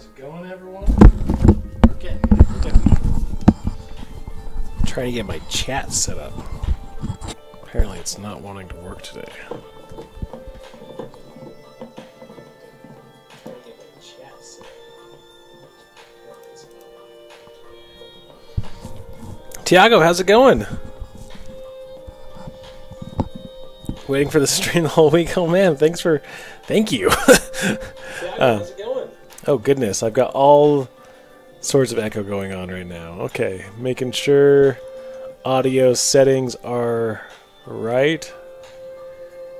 How's it going, everyone? Okay. Trying to get my chat set up. Apparently it's not wanting to work today. Tiago, how's it going? Waiting for the stream the whole week. Oh man, thank you. Tiago, how's it going? Oh goodness, I've got all sorts of echo going on right now. Okay, making sure audio settings are right.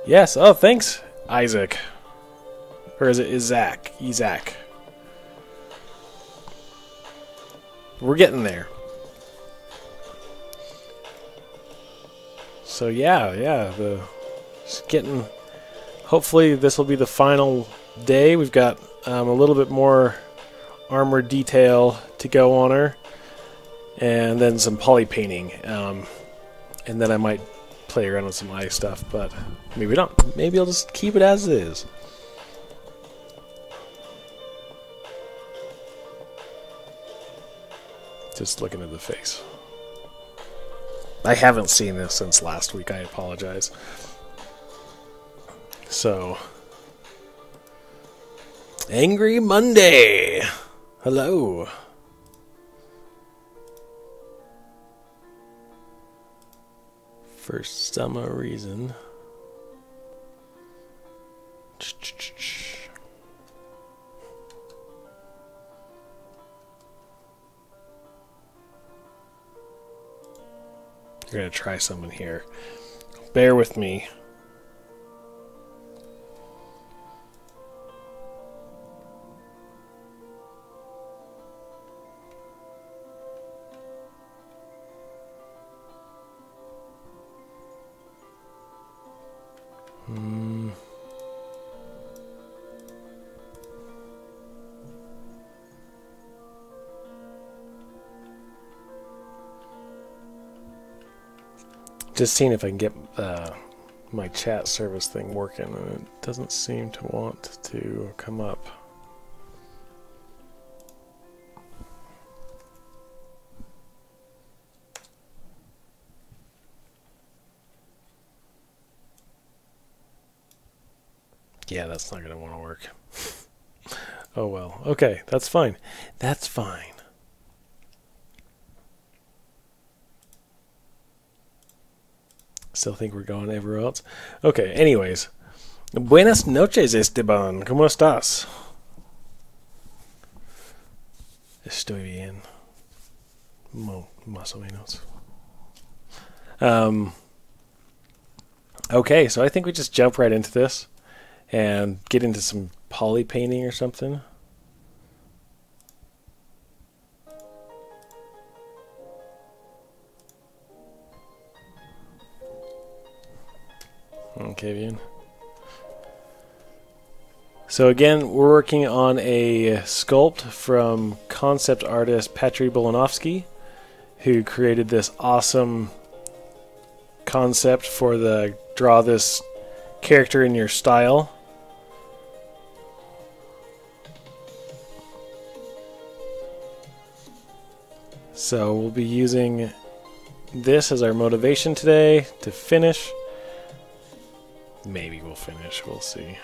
Yes, oh thanks, Isaac. Or is it Isaac? Isaac. We're getting there. So yeah, just getting. Hopefully this will be the final day. We've got a little bit more armor detail to go on her, and then some poly painting, and then I might play around with some eye stuff, but maybe not. Maybe I'll just keep it as it is. Just looking at the face. I haven't seen this since last week. I apologize. So, Angry Monday. Hello. For some reason. We're going to try something here. Bear with me. Just seeing if I can get my chat service thing working, and it doesn't seem to want to come up. Yeah, that's not going to want to work. Oh well. Okay, that's fine. That's fine. Still think we're going everywhere else. Okay, anyways. Buenas noches, Esteban. ¿Cómo estás? Estoy bien. Más o menos. Okay, so I think we just jump right into this and get into some poly painting or something. Okay, bien. So again, we're working on a sculpt from concept artist Patri Balanosky, who created this awesome concept for the draw this character in your style. So we'll be using this as our motivation today to finish. Maybe we'll finish, we'll see.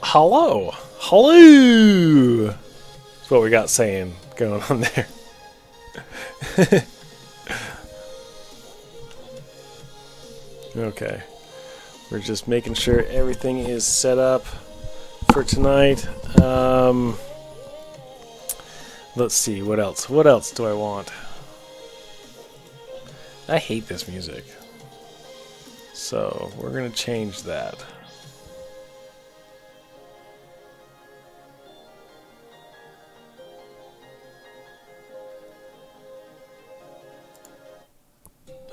Hello! Hello! That's what we got saying going on there. Okay. We're just making sure everything is set up for tonight. Let's see, what else? What else do I want? I hate this music. So we're going to change that.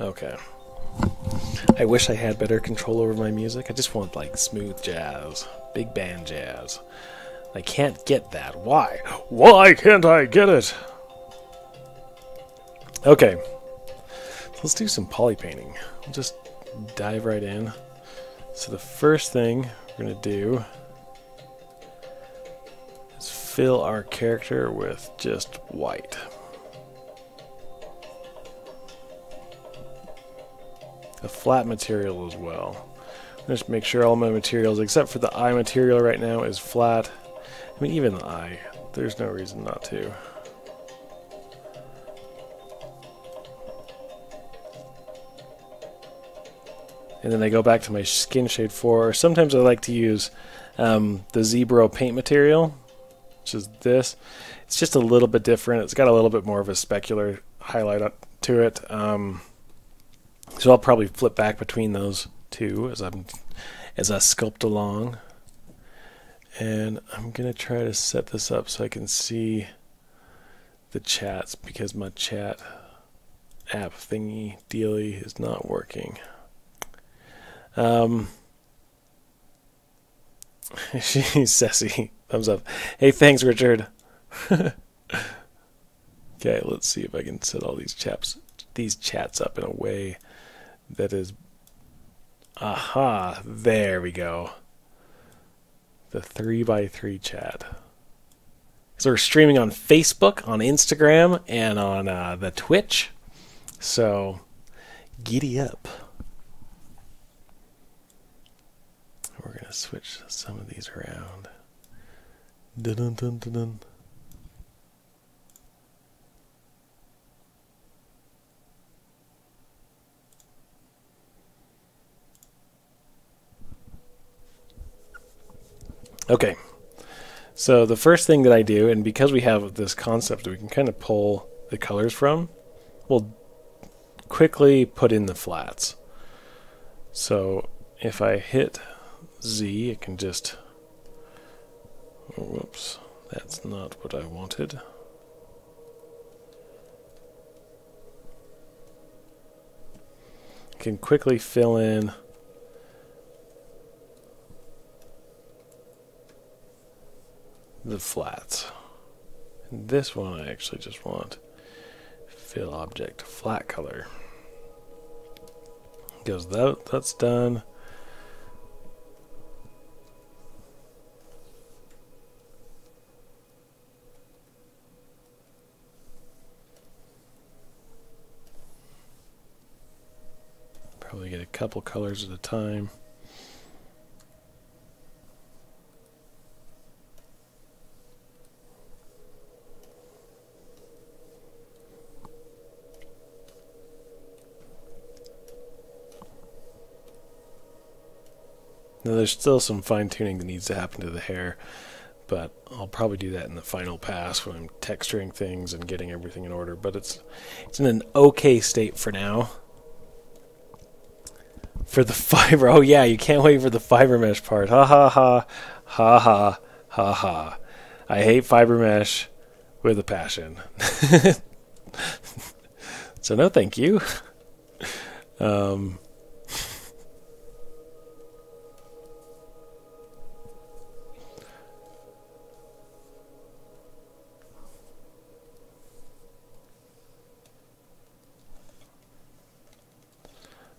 Okay. I wish I had better control over my music. I just want like smooth jazz, big band jazz. I can't get that. Why? Why can't I get it? Okay. Let's do some polypainting. We'll just dive right in. So the first thing we're going to do is fill our character with just white. A flat material as well. Just make sure all my materials, except for the eye material right now, is flat. I mean, even the eye. There's no reason not to. And then I go back to my skin shade 4. Sometimes I like to use the ZBrush paint material, which is this. It's just a little bit different. It's got a little bit more of a specular highlight to it. So I'll probably flip back between those two as I sculpt along. And I'm going to try to set this up so I can see the chats, because my chat app thingy dealy is not working. She's sassy. Thumbs up. Hey, thanks, Richard. Okay, let's see if I can set all these chats up in a way that is... Aha, there we go. The 3x3 chat. So we're streaming on Facebook, on Instagram, and on the Twitch. So, giddy up. We're going to switch some of these around. Dun dun dun dun dun. Okay, so the first thing that I do, and because we have this concept that we can kind of pull the colors from, we'll quickly put in the flats. So if I hit Z, it can just... Oh, whoops, that's not what I wanted. I can quickly fill in the flats. And this one I actually just want fill object flat color, because that's done. Probably get a couple colors at a time. Now there's still some fine-tuning that needs to happen to the hair, but I'll probably do that in the final pass when I'm texturing things and getting everything in order. But it's in an okay state for now. For the fiber, oh yeah, you can't wait for the fiber mesh part. Ha ha ha, ha ha, ha ha. I hate fiber mesh with a passion. So no thank you.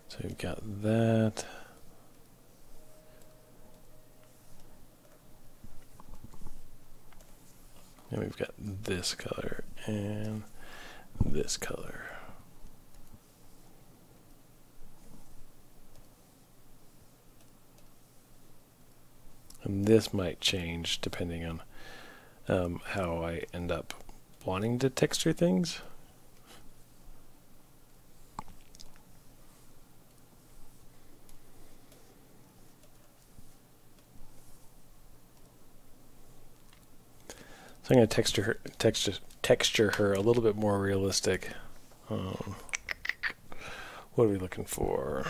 So we've got that. And we've got this color and this color. And this might change depending on how I end up wanting to texture things. So I'm going to texture her a little bit more realistic. What are we looking for?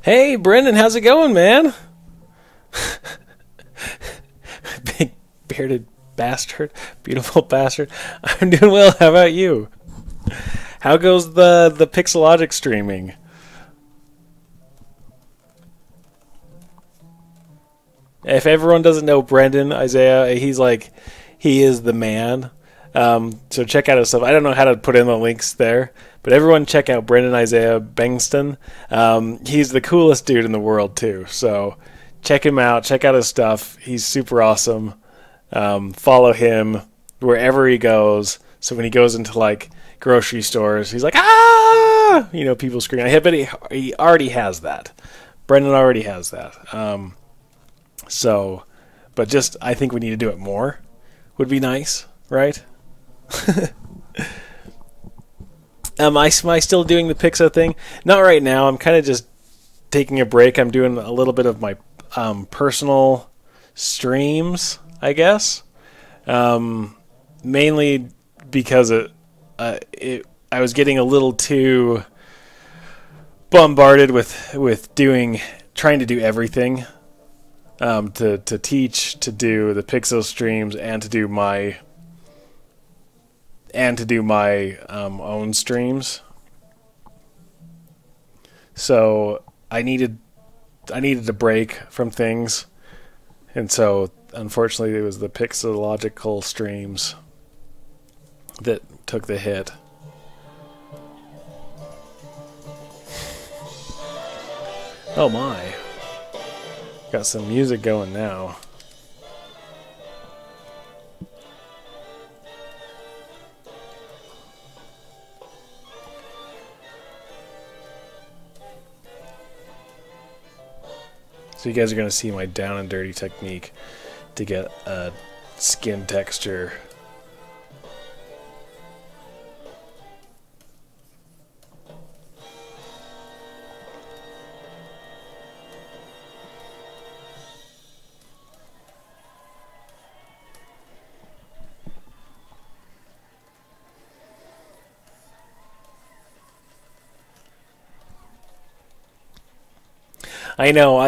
Hey, Brendan, how's it going, man? Big bearded bastard, beautiful bastard. I'm doing well. How about you? How goes the Pixelogic streaming? If everyone doesn't know Brendan Isaiah, he is the man. So check out his stuff. I don't know how to put in the links there, but everyone check out Brendan Isaiah Bengston. He's the coolest dude in the world too. So check him out. Check out his stuff. He's super awesome. Follow him wherever he goes. So when he goes into like grocery stores, he's like, ah! You know, people scream. I bet he already has that. Brendan already has that. But just I think we need to do it more. Would be nice, right? Am I still doing the Pixo thing? Not right now. I'm kind of just taking a break. I'm doing a little bit of my personal streams, I guess. Mainly because I was getting a little too bombarded with trying to do everything. To teach, to do the Pixo streams, and to do my own streams. So I needed a break from things, and so unfortunately it was the Pixelogical streams that took the hit. Oh my. Got some music going now. So you guys are going to see my down and dirty technique to get a skin texture. I know.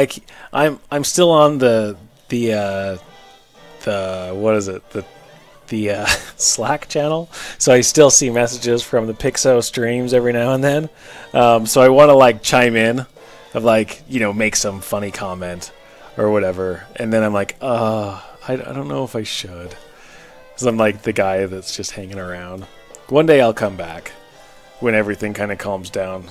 I'm still on the what is it, the Slack channel, so I still see messages from the Pixo streams every now and then. So I want to like chime in, of like, you know, make some funny comment or whatever, and then I'm like, I don't know if I should, because I'm like the guy that's just hanging around. One day I'll come back when everything kind of calms down.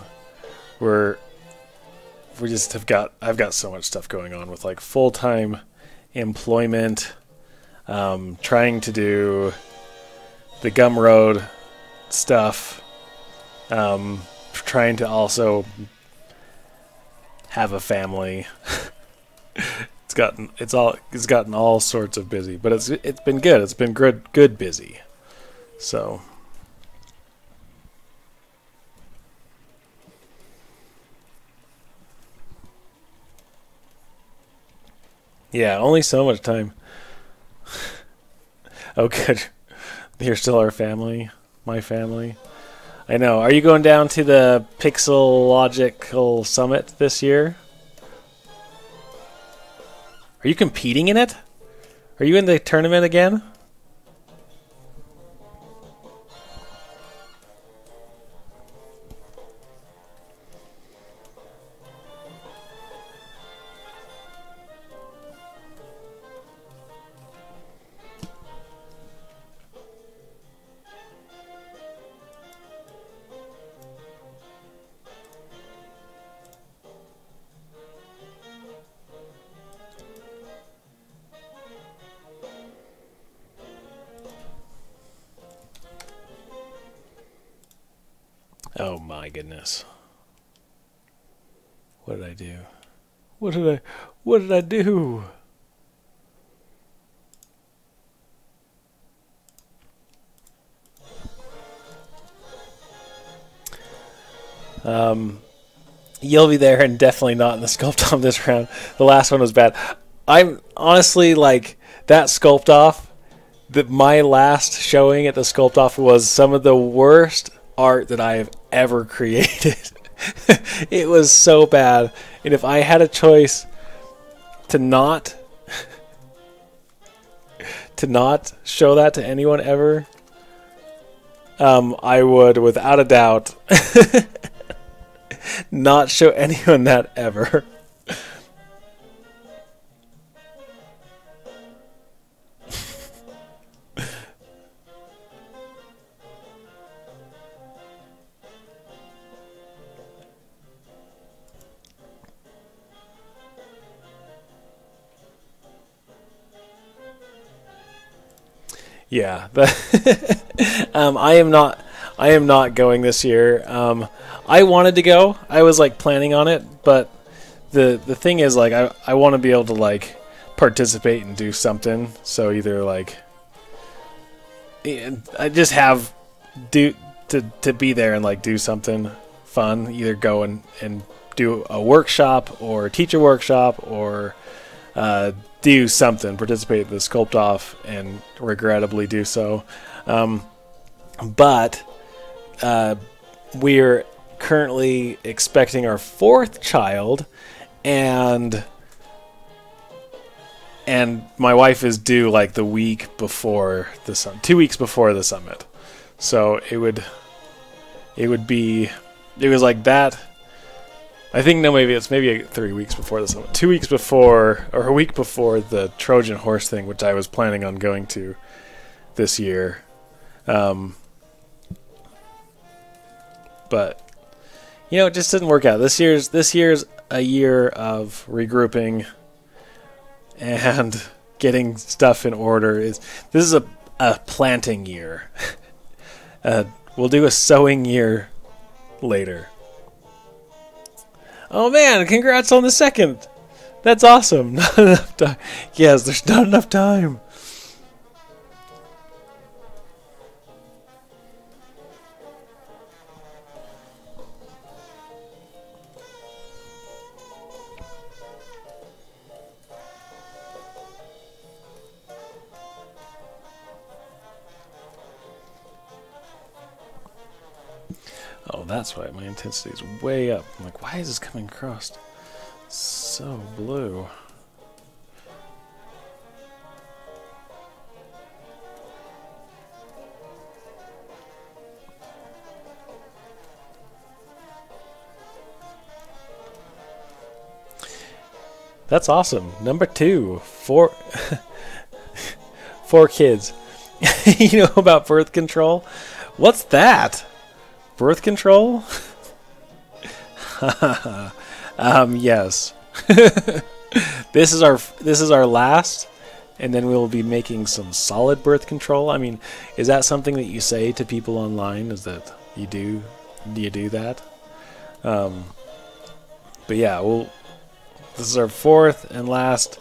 I've got so much stuff going on with like full-time employment, trying to do the Gumroad stuff, trying to also have a family. It's gotten all sorts of busy, but it's been good. It's been good busy. So yeah, only so much time. Oh, good. You're still our family. My family. I know. Are you going down to the Pixelogical Summit this year? Are you competing in it? Are you in the tournament again? Oh my goodness. What did I do? What did I do? You'll be there and definitely not in the sculpt off this round. The last one was bad. I'm honestly like that sculpt off. My last showing at the sculpt off was some of the worst art that I have ever created. It was so bad, and if I had a choice to not show that to anyone ever, I would, without a doubt, not show anyone that ever. Yeah, I am not going this year. I wanted to go. I was like planning on it, but the thing is, like, I want to be able to like participate and do something. So either like I just have to be there and like do something fun. Either go and do a workshop or teach a workshop or do something, participate in the sculpt off, and regrettably do so. But we're currently expecting our 4th child, and my wife is due like the week before the 2 weeks before the summit. So it was like that. I think maybe 3 weeks before the summit. 2 weeks before, or a week before the Trojan horse thing, which I was planning on going to this year. But it just didn't work out. This year's a year of regrouping and getting stuff in order. This is a planting year. We'll do a sowing year later. Oh man, congrats on the 2nd. That's awesome. Not enough time. Yes, there's not enough time. Oh, that's why my intensity is way up. I'm like, why is this coming across so blue? That's awesome. Number 2, 4 kids. You know about birth control? What's that? Birth control? Yes. This is our last, and then we'll be making some solid birth control. I mean, is that something that you say to people online? Is that you do that? But yeah, this is our 4th and last.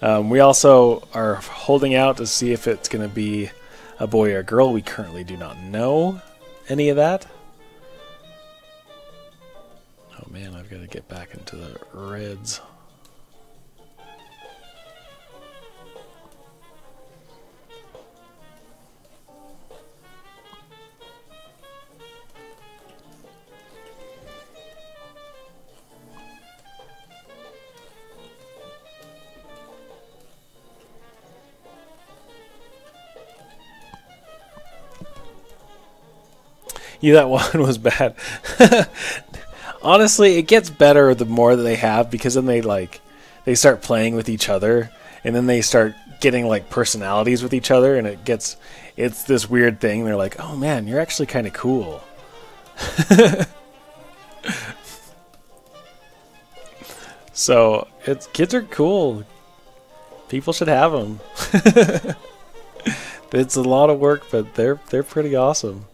We also are holding out to see if it's going to be a boy or a girl. We currently do not know any of that. Oh man, I've got to get back into the reds. Yeah, that one was bad. Honestly, it gets better the more that they have, because then they start playing with each other, and then they start getting like personalities with each other, and it's this weird thing. They're like, oh man, you're actually kind of cool. So kids are cool. People should have them. It's a lot of work, but they're pretty awesome.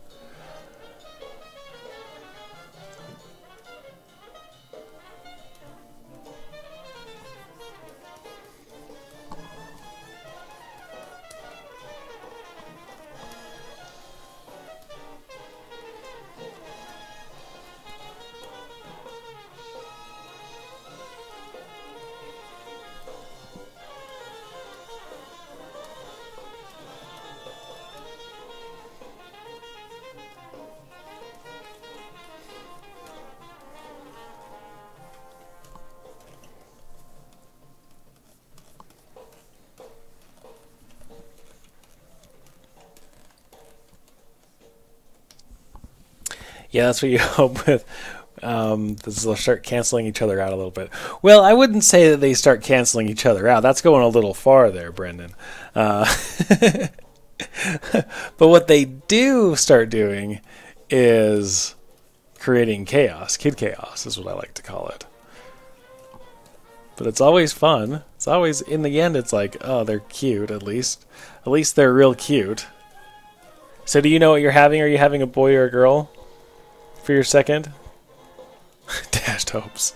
Yeah, that's what you hope with. They'll start canceling each other out a little bit. Well, I wouldn't say that they start canceling each other out. That's going a little far there, Brendan. But what they do start doing is creating chaos. Kid chaos is what I like to call it. But it's always fun. It's always, in the end, it's like, oh, they're cute, at least. At least they're real cute. So do you know what you're having? Are you having a boy or a girl for your second? Dashed hopes.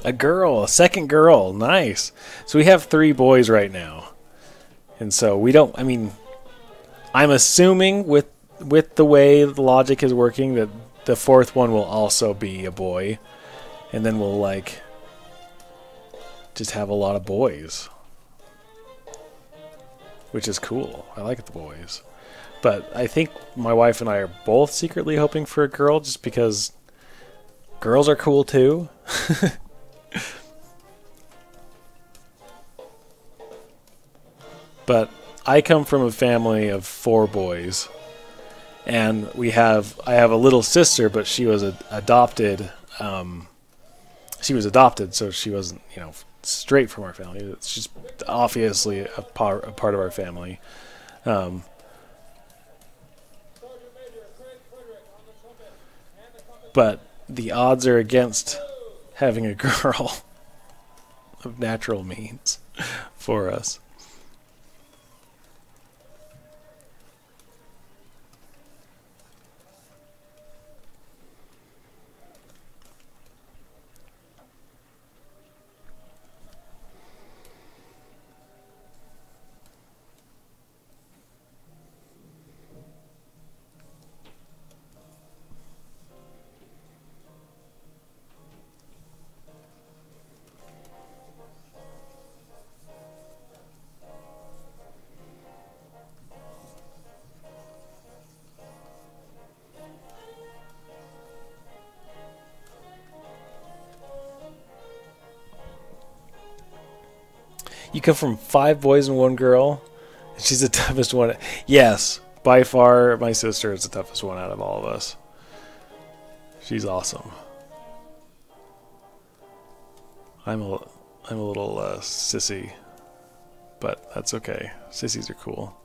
A girl, a second girl, nice. So we have 3 boys right now, and so we don't. I mean, I'm assuming with the way the logic is working that the 4th one will also be a boy, and then we'll like just have a lot of boys, which is cool. I like the boys, but I think my wife and I are both secretly hoping for a girl, just because girls are cool too. But I come from a family of 4 boys, and I have a little sister, but she was adopted. She was adopted, so she wasn't, straight from our family. She's obviously a part of our family. But the odds are against having a girl of natural means for us. You come from 5 boys and 1 girl. She's the toughest one. Yes, by far, my sister is the toughest one out of all of us. She's awesome. I'm a little sissy, but that's okay. Sissies are cool.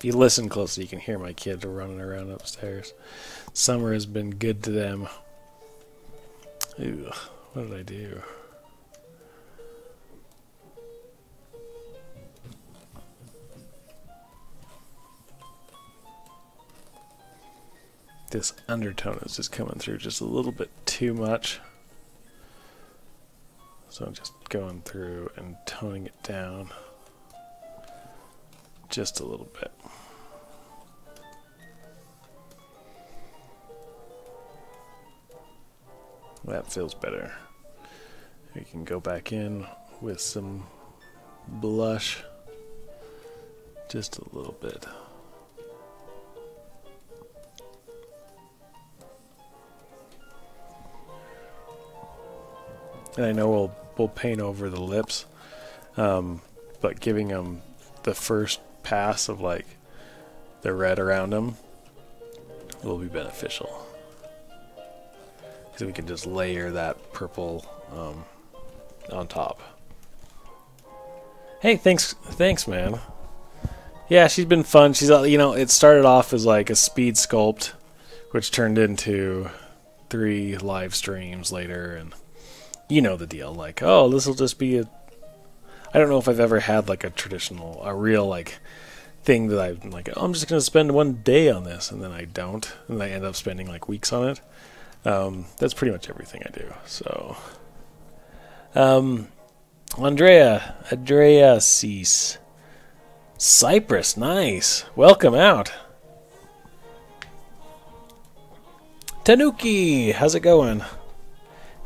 If you listen closely, you can hear my kids running around upstairs. Summer has been good to them. Ew, what did I do? This undertone is just coming through just a little bit too much. So I'm just going through and toning it down just a little bit. That feels better. We can go back in with some blush, just a little bit. And I know we'll paint over the lips, but giving them the first pass of like the red around them will be beneficial. So we can just layer that purple on top. Hey, thanks, man. Yeah, she's been fun. She's, you know, it started off as like a speed sculpt, which turned into 3 live streams later, and you know the deal. Like, oh, this will just be a. I don't know if I've ever had like a real like thing that I'm like, oh, I'm just gonna spend one day on this, and then I don't, and I end up spending like weeks on it. That's pretty much everything I do. So, Andrea Cease, Cyprus, nice. Welcome out. Tanuki, how's it going?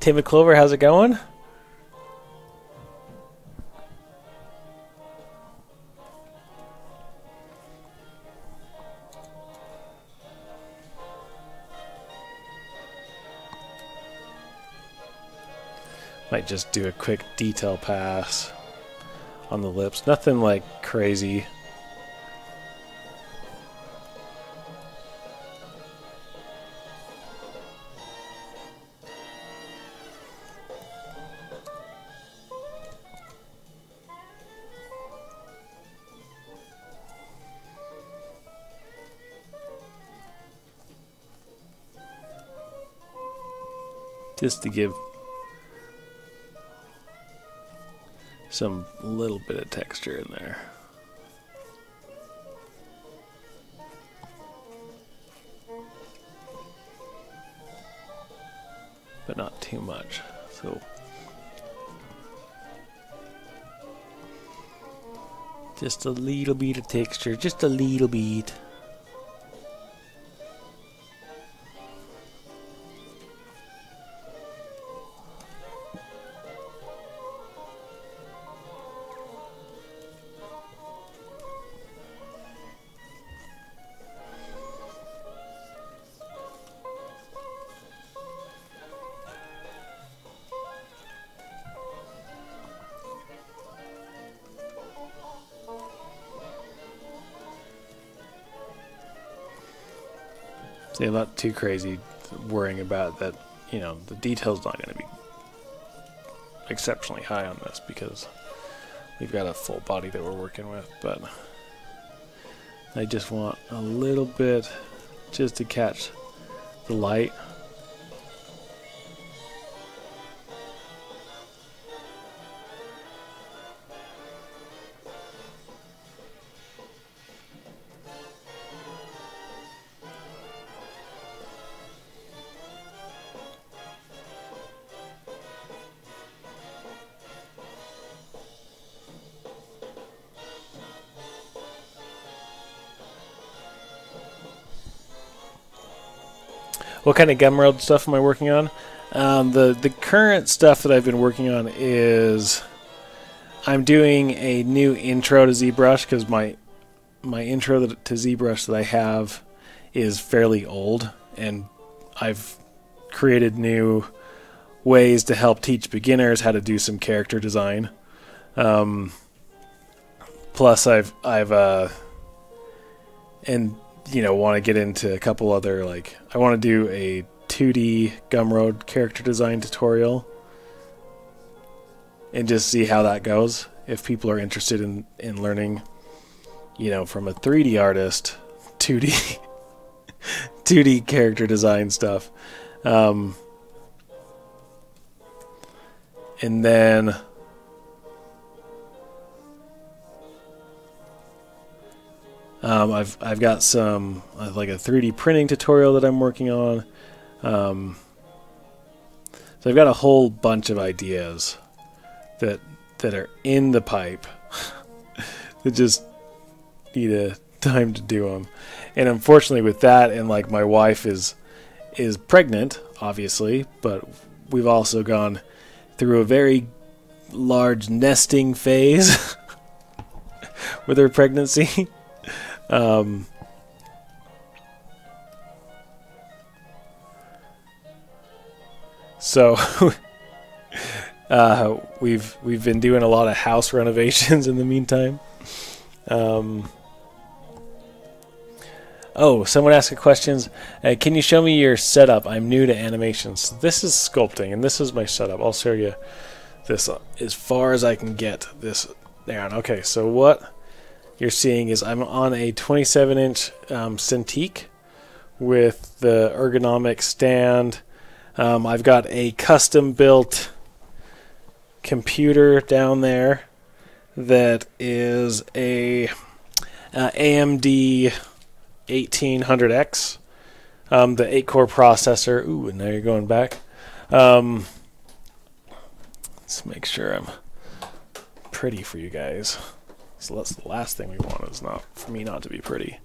Timid Clover, how's it going? Might just do a quick detail pass on the lips. Nothing like crazy. Just to give some little bit of texture in there. But not too much. So just a little bit of texture, just a little bit. See, I'm not too crazy worrying about that, you know, the detail's not going to be exceptionally high on this because we've got a full body that we're working with, but I just want a little bit just to catch the light. What kind of Gumroad stuff am I working on? The current stuff that I've been working on is I'm doing a new intro to ZBrush because my intro to ZBrush that I have is fairly old, and I've created new ways to help teach beginners how to do some character design. Plus, and you know, want to get into a couple other, like, I want to do a 2D Gumroad character design tutorial and just see how that goes, if people are interested in learning you know, from a 3D artist, 2D 2D character design stuff. And then I've got some like a 3D printing tutorial that I'm working on. So I've got a whole bunch of ideas that are in the pipe that just need a time to do them. And unfortunately with that, and like my wife is pregnant, obviously, but we've also gone through a very large nesting phase with her pregnancy. So we've been doing a lot of house renovations in the meantime. Oh, someone asked a question. Can you show me your setup? I'm new to animations. This is sculpting, and this is my setup. I'll show you this as far as I can get this down. Okay, so what you're seeing is I'm on a 27-inch Cintiq with the ergonomic stand. I've got a custom-built computer down there that is a AMD 1800X, the 8-core processor. Ooh, and now you're going back. Let's make sure I'm pretty for you guys. So that's the last thing we want, is not for me not to be pretty.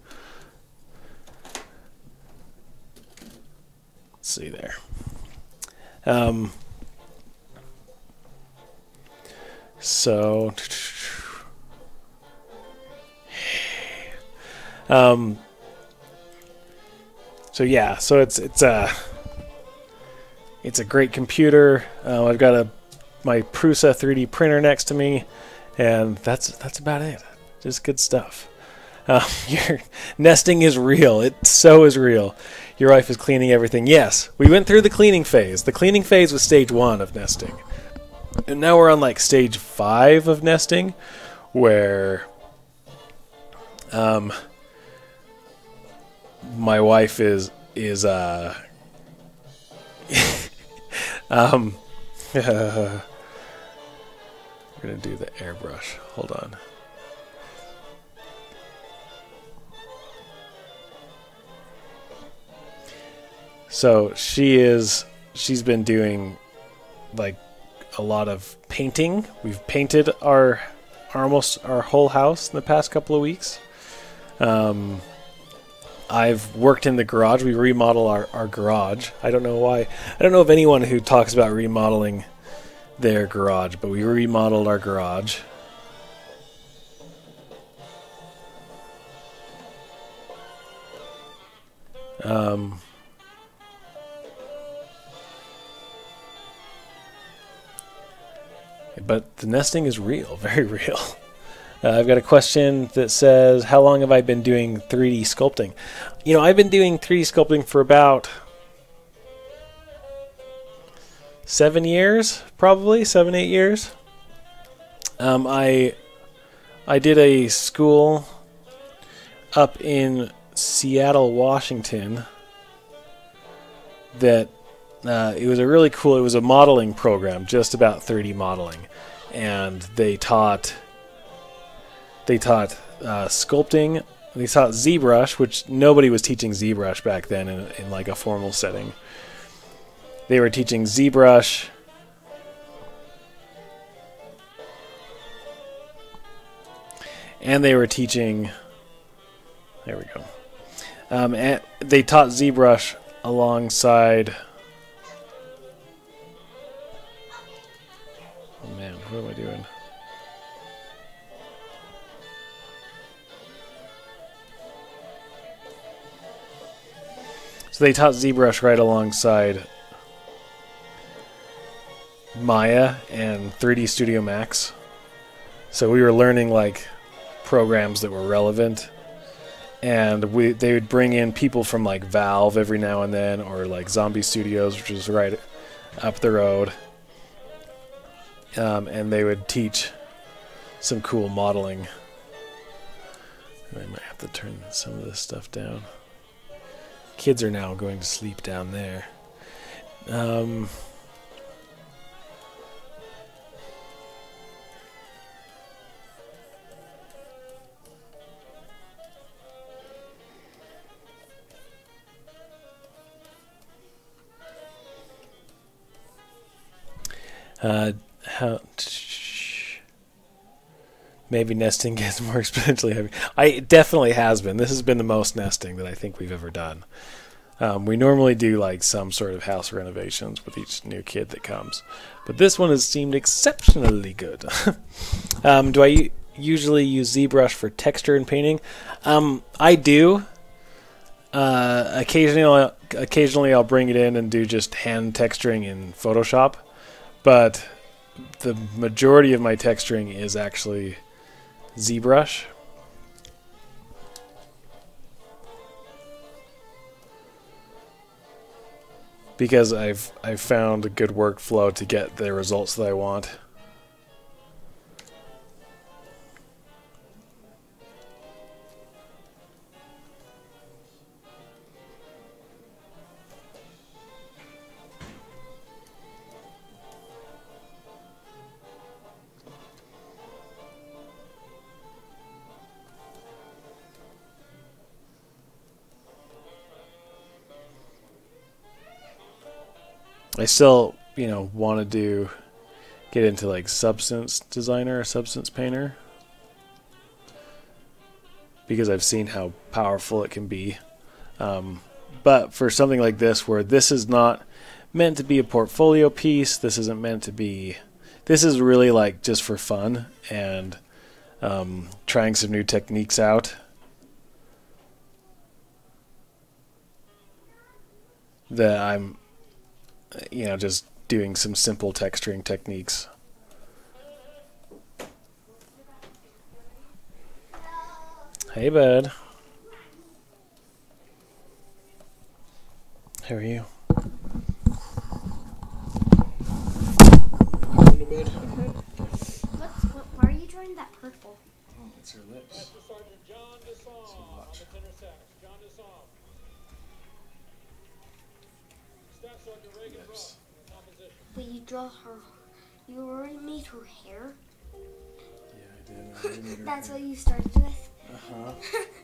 Let's see there. So yeah, so it's a great computer. I've got my Prusa 3D printer next to me, and that's about it. Just good stuff. Your nesting is real. It so is real. Your wife is cleaning everything. Yes, we went through the cleaning phase. The cleaning phase was stage 1 of nesting, and now we're on like stage 5 of nesting, where my wife is we're gonna do the airbrush. Hold on. So she's been doing like a lot of painting. We've painted almost our whole house in the past couple of weeks. I've worked in the garage. We remodel our garage. I don't know why. I don't know of anyone who talks about remodeling their garage, but we remodeled our garage. But the nesting is real, very real. I've got a question that says, how long have I been doing 3D sculpting? You know, I've been doing 3D sculpting for about 7 years, probably 7-8 years. I did a school up in Seattle, Washington that it was a modeling program just about 3D modeling, and they taught sculpting. They taught ZBrush, which nobody was teaching ZBrush back then in like a formal setting. They were teaching ZBrush, and they were teaching, there we go, and they taught ZBrush alongside, oh man, what am I doing? So they taught ZBrush right alongside Maya and 3D Studio Max. So we were learning like programs that were relevant, and they would bring in people from like Valve every now and then, or like Zombie Studios, which is right up the road, and they would teach some cool modeling And I might have to turn some of this stuff down. Kids are now going to sleep down there. Maybe nesting gets more exponentially heavy. It definitely has been. This has been the most nesting that I think we've ever done. We normally do like some sort of house renovations with each new kid that comes, but this one has seemed exceptionally good. Do I usually use ZBrush for texture and painting? I do. Occasionally I'll bring it in and do just hand texturing in Photoshop, but the majority of my texturing is actually ZBrush. Because I've found a good workflow to get the results that I want. I still, want to get into like substance designer or substance painter, because I've seen how powerful it can be. But for something like this, where this is not meant to be a portfolio piece, this isn't meant to be, this is really like just for fun and trying some new techniques out. That I'm just doing some simple texturing techniques. Hey, bud. How are you? Why are you drawing that purple? Oh, it's her lips. But you draw her. You already made her hair. Yeah, I did. That's what you started with.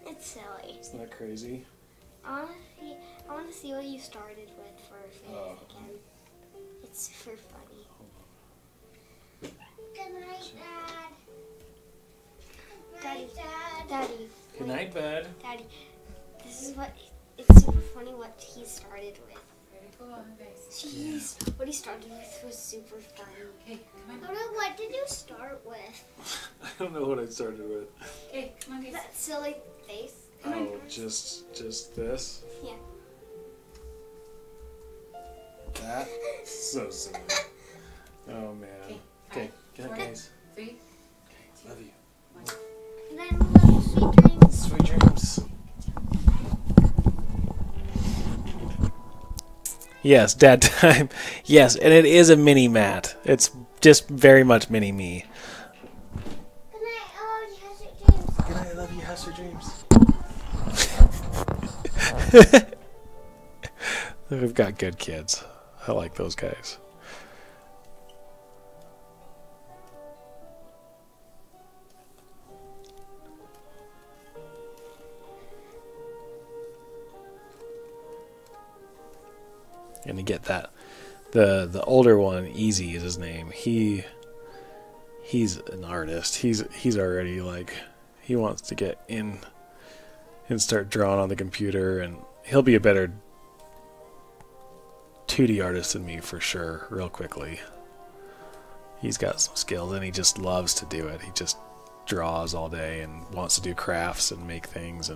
It's silly. Isn't that crazy? I want to see what you started with first again. It's super funny. Good night, Dad. Daddy. Good night, bud. Daddy. This is it's super funny what he started with. Jeez, what he started with was super funny. Okay, come on. Oda, what did you start with? I don't know what I started with. Okay, come on, guys. That silly face. Oh, just this? Yeah. That? So silly. Oh, man. Okay, good night, guys. 3. Love you. 1. And then sweet dreams. Sweet dreams. Yes, dad time. Yes, and it is a mini Matt. It's just very much mini me. Good night, I love you, Husser Dreams. Good night, I love you, Husser Dreams. We've got good kids. I like those guys. And to get that, the older one, Easy is his name. He's an artist. He's already like, he wants to get in and start drawing on the computer, and he'll be a better 2D artist than me for sure, real quickly. He's got some skills and he just loves to do it. He just draws all day and wants to do crafts and make things.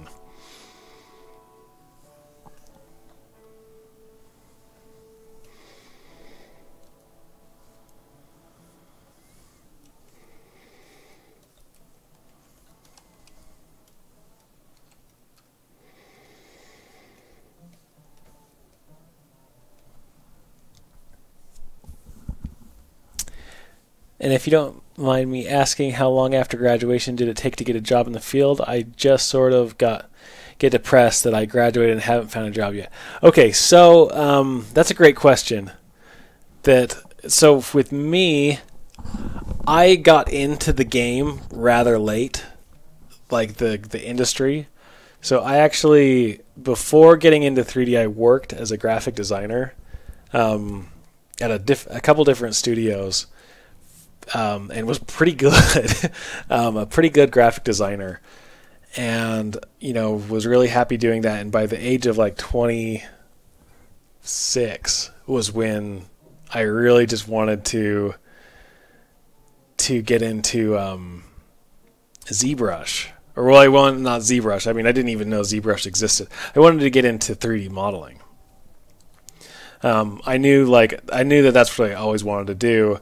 And if you don't mind me asking how long after graduation did it take to get a job in the field? I just sort of get depressed that I graduated and haven't found a job yet. Okay, so that's a great question. So with me, I got into the game rather late, like the industry. So I actually, before getting into 3D, I worked as a graphic designer at a couple different studios, and was pretty good, a pretty good graphic designer, and was really happy doing that. And by the age of like 26 was when I really just wanted to get into ZBrush. Or well, not ZBrush. I mean, I didn't even know ZBrush existed. I wanted to get into 3D modeling. I knew that that's what I always wanted to do,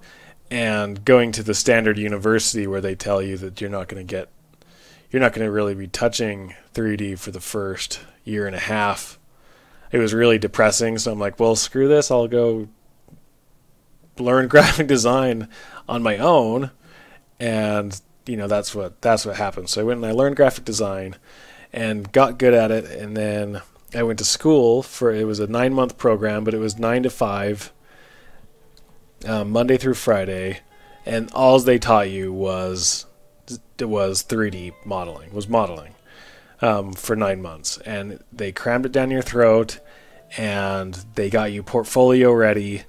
and going to the standard university where they tell you that you're not going to really be touching 3D for the first year and a half. It was really depressing. So I'm like, well, screw this. I'll go learn graphic design on my own, and that's what happened. So I went and I learned graphic design and got good at it, and then I went to school it was a 9-month program, but it was 9 to 5, Monday through Friday, and all they taught you was 3D modeling, for 9 months, and they crammed it down your throat, and they got you portfolio ready,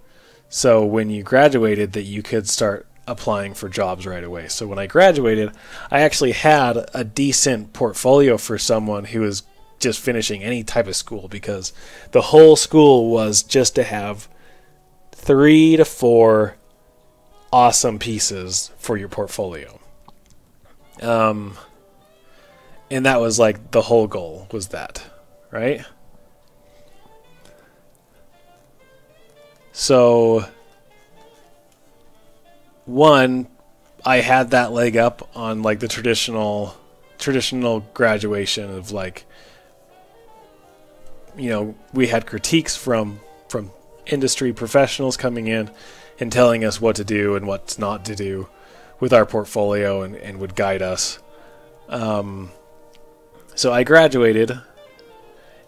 so when you graduated that you could start applying for jobs right away. So when I graduated, I actually had a decent portfolio for someone who was just finishing any type of school, because the whole school was just to have 3 to 4 awesome pieces for your portfolio. And that was like the whole goal was that, right? So one, I had that leg up on like the traditional graduation of like, we had critiques from industry professionals coming in and telling us what to do and what not to do with our portfolio, and would guide us. So I graduated,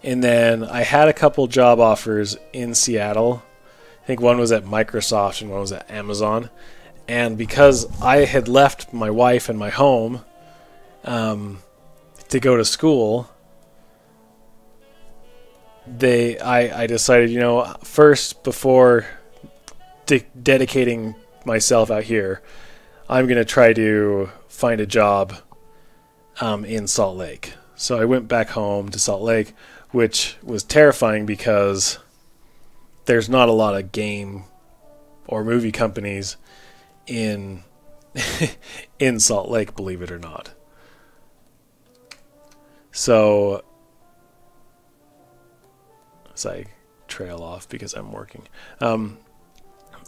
and then I had a couple job offers in Seattle. I think one was at Microsoft and one was at Amazon. And because I had left my wife and my home to go to school, I decided, first, before dedicating myself out here, I'm going to try to find a job in Salt Lake. So I went back home to Salt Lake, which was terrifying because there's not a lot of game or movie companies in Salt Lake, believe it or not. So as I trail off because I'm working.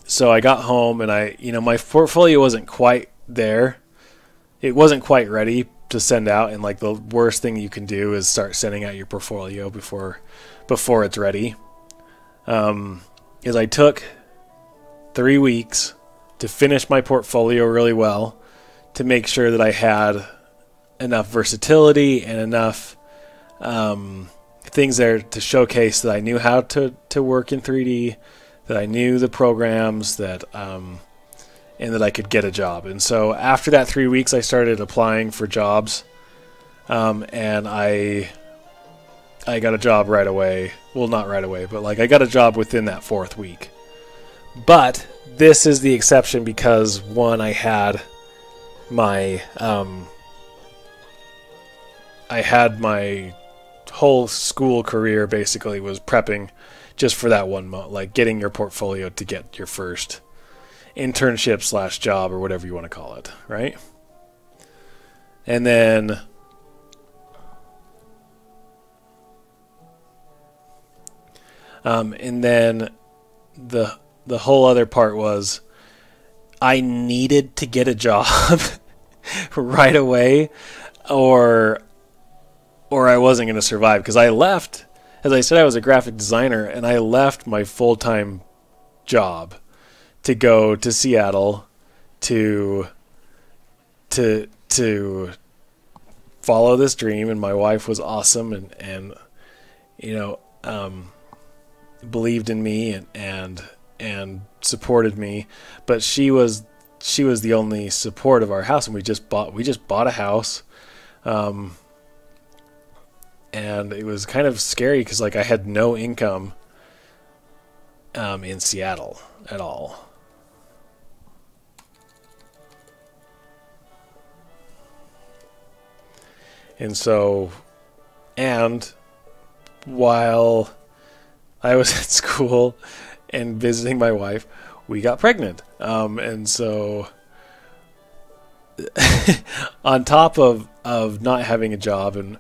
So I got home and my portfolio wasn't quite there. It wasn't quite ready to send out, and like the worst thing you can do is start sending out your portfolio before it's ready. Is I took 3 weeks to finish my portfolio really well, to make sure that I had enough versatility and enough things there to showcase that I knew how to work in 3D, that I knew the programs, that and that I could get a job. And so after that 3 weeks, I started applying for jobs, and I got a job right away. Well, not right away, but like I got a job within that 4th week. But this is the exception because, one, I had my whole school career basically was prepping just for that one month, like getting your portfolio to get your first internship / job or whatever you want to call it, right? And then the whole other part was I needed to get a job right away, or I wasn't going to survive, because I left, as I said, I was a graphic designer, and I left my full-time job to go to Seattle to to follow this dream, and my wife was awesome and you know, believed in me and supported me, but she was the only support of our house, and we just bought a house, and it was kind of scary because like I had no income in Seattle at all. And so, and while I was at school and visiting my wife, we got pregnant. And so on top of not having a job and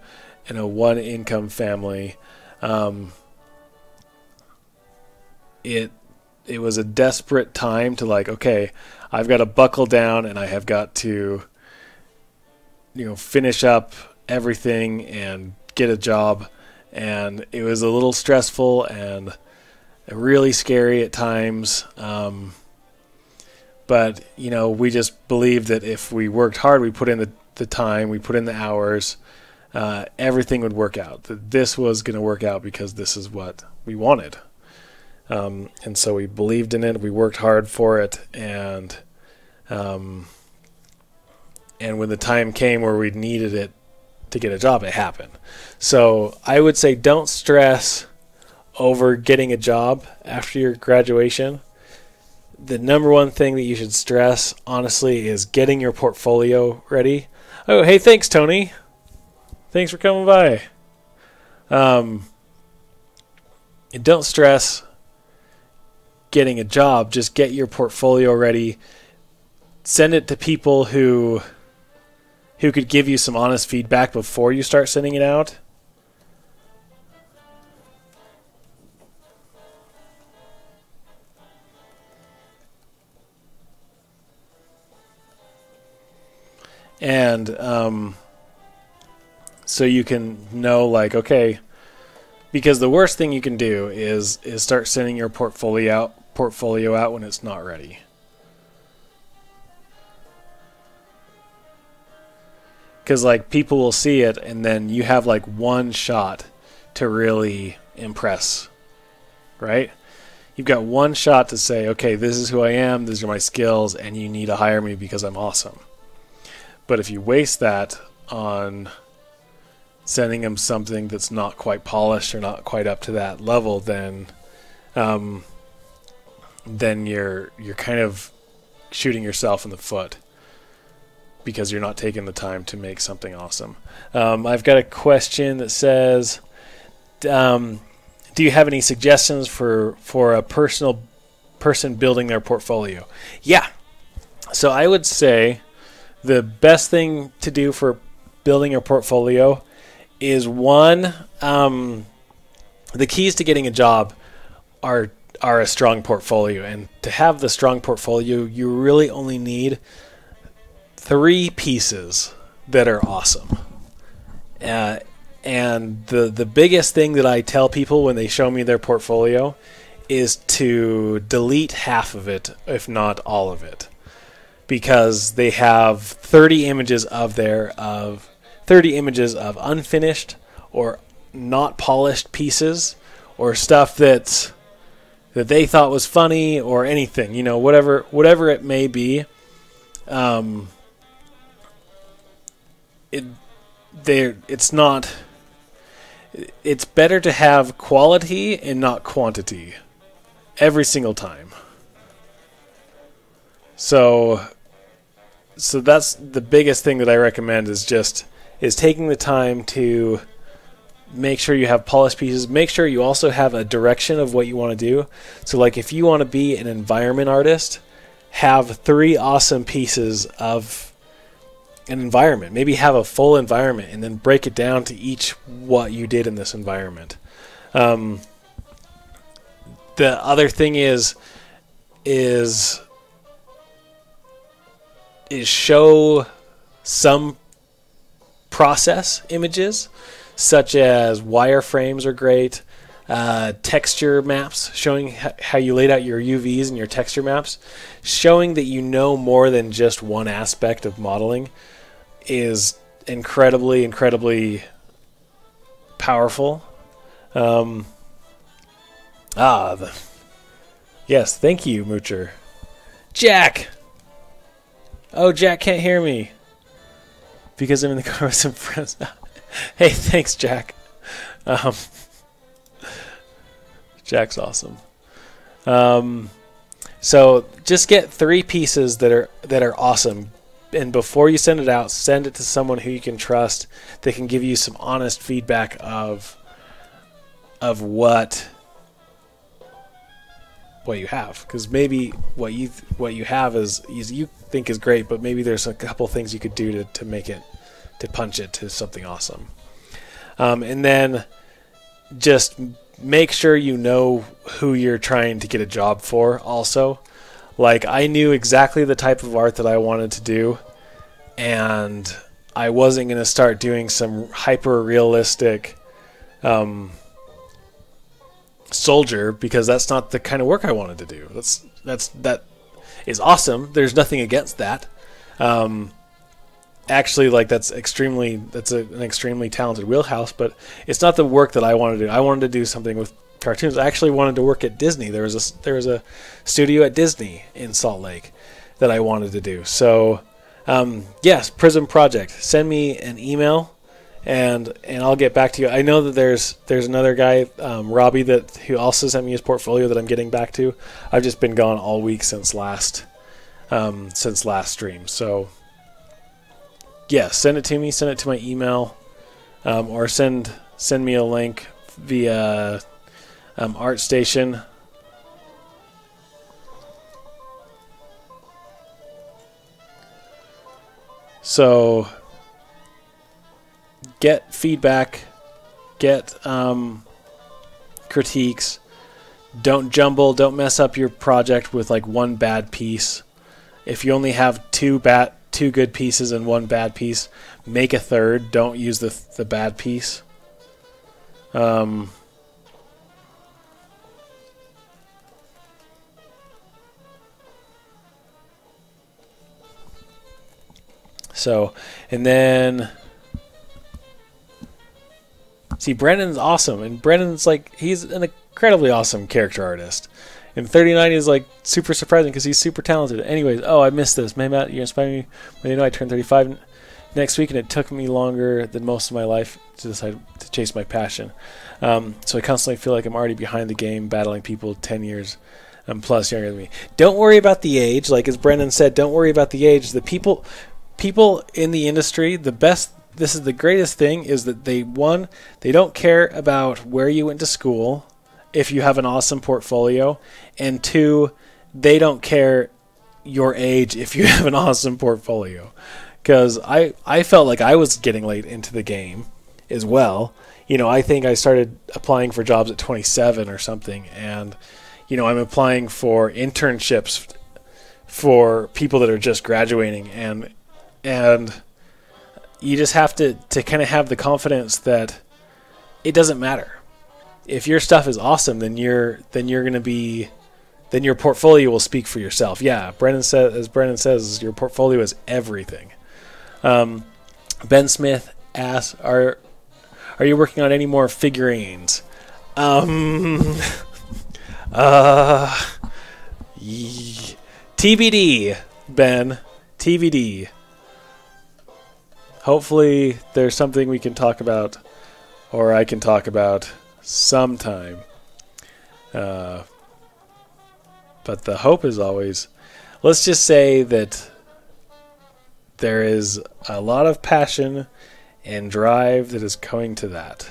in a one income family, it was a desperate time to like, okay, I've got to buckle down and I have got to, you know, finish up everything and get a job. And it was a little stressful and really scary at times. But, you know, we just believed that if we worked hard, we put in the time, we put in the hours, everything would work out. That this was going to work out because this is what we wanted. And so we believed in it. We worked hard for it. And when the time came where we needed it to get a job, it happened. So I would say don't stress over getting a job after your graduation. The number one thing that you should stress, honestly, is getting your portfolio ready. Oh, hey, thanks, Tony. Thanks for coming by. And don't stress getting a job. Just get your portfolio ready. Send it to people who could give you some honest feedback before you start sending it out. And so you can know, like, okay, because the worst thing you can do is start sending your portfolio out when it's not ready. Because, like, people will see it, and then you have, like, one shot to really impress, right? You've got one shot to say, okay, this is who I am, these are my skills, and you need to hire me because I'm awesome. But if you waste that on sending them something that's not quite polished or not quite up to that level, then you're kind of shooting yourself in the foot because you're not taking the time to make something awesome. I've got a question that says, do you have any suggestions for a person building their portfolio? Yeah. So I would say the best thing to do for building your portfolio is, one, the keys to getting a job are a strong portfolio. And to have the strong portfolio, you really only need 3 pieces that are awesome. And the biggest thing that I tell people when they show me their portfolio is to delete half of it, if not all of it. Because they have 30 images of 30 images of unfinished or not polished pieces, or stuff that they thought was funny, or anything, you know, whatever it may be. It's better to have quality and not quantity every single time. So that's the biggest thing that I recommend, is taking the time to make sure you have polished pieces. Make sure you also have a direction of what you want to do. So, like, if you want to be an environment artist, have 3 awesome pieces of an environment. Maybe have a full environment and then break it down to each what you did in this environment. The other thing is show some process images, such as wireframes are great. texture maps, showing how you laid out your UVs and your texture maps, showing that you know more than just one aspect of modeling is incredibly, incredibly powerful. Yes, thank you, Moocher. Jack! Oh, Jack can't hear me because I'm in the car with some friends. Hey, thanks, Jack. Jack's awesome. So just get 3 pieces that are awesome, and before you send it out, send it to someone who you can trust that can give you some honest feedback of what you have, because maybe what you have is you think is great, but maybe there's a couple things you could do to make it, to punch it to something awesome. And then just make sure you know who you're trying to get a job for also. Like, I knew exactly the type of art that I wanted to do, and I wasn't going to start doing some hyper-realistic soldier, because that's not the kind of work I wanted to do. That is awesome. There's nothing against that. Actually, like, that's an extremely talented wheelhouse, but it's not the work that I wanted to do. I wanted to do something with cartoons. I actually wanted to work at Disney. There was a studio at Disney in Salt Lake that I wanted to do. So, yes, Prism Project. Send me an email, and I'll get back to you. I know that there's another guy, Robbie, who also sent me his portfolio that I'm getting back to. I've just been gone all week since last stream. So, yeah, send it to me. Send it to my email, or send me a link via ArtStation. So get feedback, get critiques. Don't jumble. Don't mess up your project with like one bad piece. If you only have two good pieces and one bad piece, make a third. Don't use the bad piece. So, and then see, Brandon's awesome, and Brandon's like, he's an incredibly awesome character artist. And 39 is like super surprising because he's super talented. Anyways, oh, I missed this. Maybe Matt, you inspired me when you know I turned 35 next week, and it took me longer than most of my life to decide to chase my passion. So I constantly feel like I'm already behind the game, battling people 10 years plus younger than me. Don't worry about the age. Like as Brendan said, don't worry about the age. The people in the industry, this is the greatest thing, is that they don't care about where you went to school if you have an awesome portfolio, and 2, they don't care your age if you have an awesome portfolio. Because I felt like I was getting late into the game as well. You know, I think I started applying for jobs at 27 or something, and you know, I'm applying for internships for people that are just graduating, and you just have to kind of have the confidence that it doesn't matter. If your stuff is awesome, then your portfolio will speak for yourself. Yeah, Brendan says, your portfolio is everything. Ben Smith asks, are you working on any more figurines? TBD, Ben. TBD. Hopefully there's something we can talk about, or I can talk about sometime. But the hope is always, let's just say that there is a lot of passion and drive that is going to that.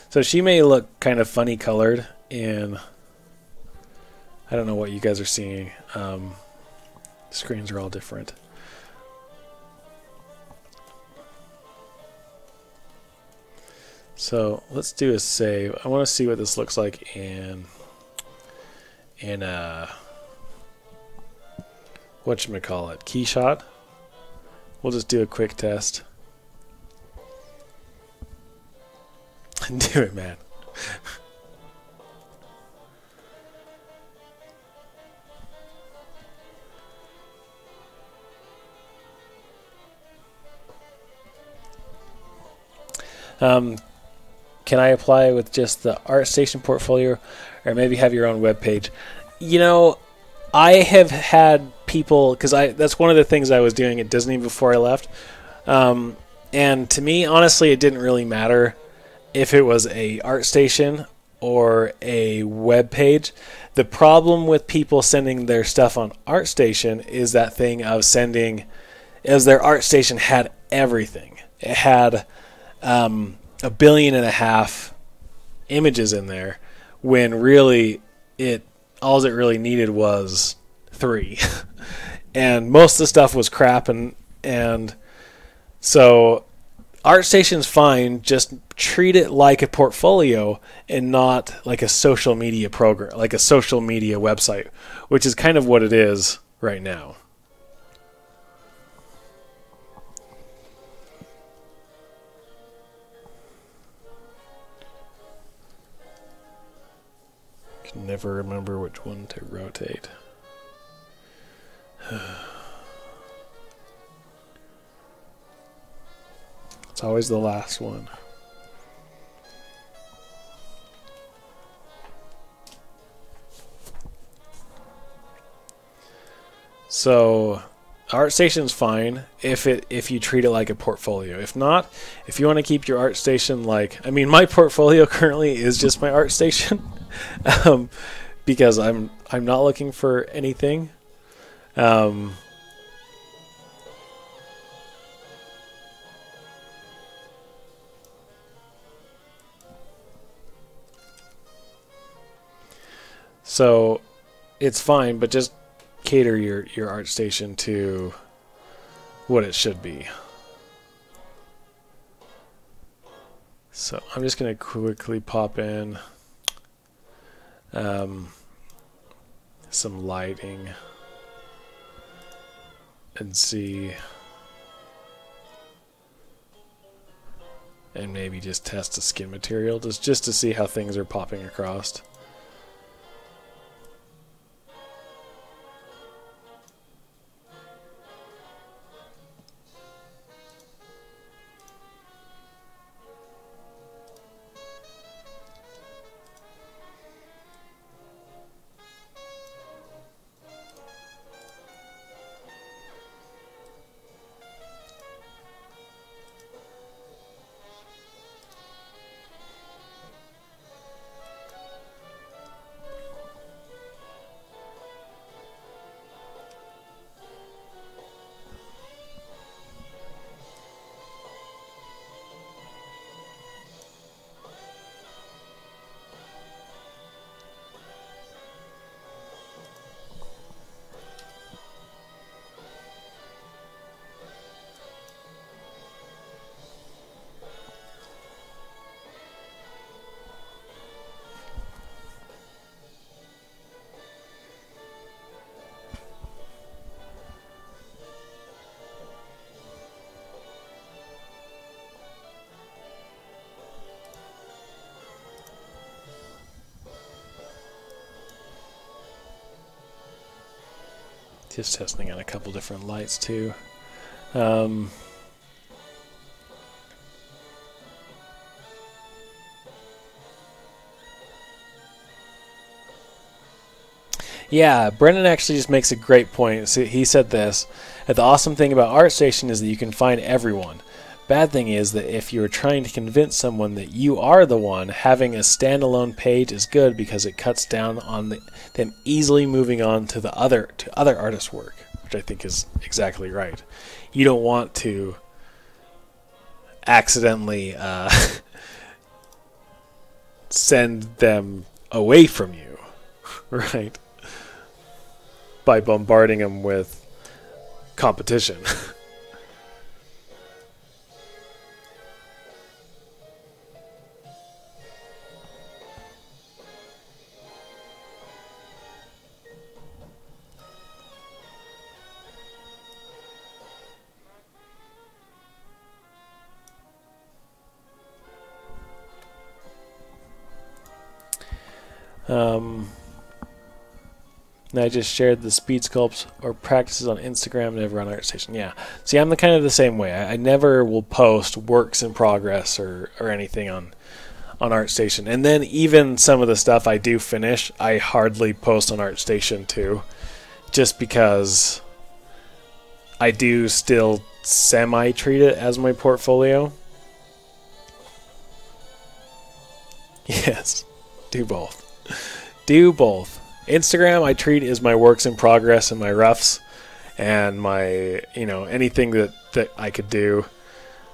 So she may look kind of funny colored in, I don't know what you guys are seeing. Screens are all different. So let's do a save. I want to see what this looks like in whatchamacallit, KeyShot. We'll just do a quick test. Do it, man. Can I apply with just the ArtStation portfolio, or maybe have your own web page? You know, I have had people, because that's one of the things I was doing at Disney before I left. And to me, honestly, it didn't really matter if it was a ArtStation or a web page. The problem with people sending their stuff on ArtStation is that thing of sending, as their ArtStation had everything. It had 1.5 billion images in there, when really all it really needed was 3. And most of the stuff was crap, and so ArtStation's fine, just treat it like a portfolio and not like a social media program, like a social media website, which is kind of what it is right now. Can never remember which one to rotate. It's always the last one. So ArtStation's fine if you treat it like a portfolio. If not, if you want to keep your ArtStation like, I mean, my portfolio currently is just my ArtStation, because I'm not looking for anything. So it's fine, but just cater your ArtStation to what it should be. So I'm just going to quickly pop in some lighting and see, and maybe just test the skin material just to see how things are popping across. Just testing on a couple different lights too. Yeah, Brendan actually just makes a great point. So he said this: the awesome thing about ArtStation is that you can find everyone. Bad thing is that if you're trying to convince someone that you are the one, having a standalone page is good because it cuts down on them easily moving on to other artists' work, which I think is exactly right. You don't want to accidentally send them away from you, right? By bombarding them with competition. And I just shared the speed sculpts or practices on Instagram, never on ArtStation. Yeah. See, I'm the kind of the same way. I never will post works in progress or anything on ArtStation. And then even some of the stuff I do finish, I hardly post on ArtStation too. Just because I do still semi-treat it as my portfolio. Yes. Do both. Do both. Instagram I treat as my works in progress and my roughs and my, you know, anything that I could do.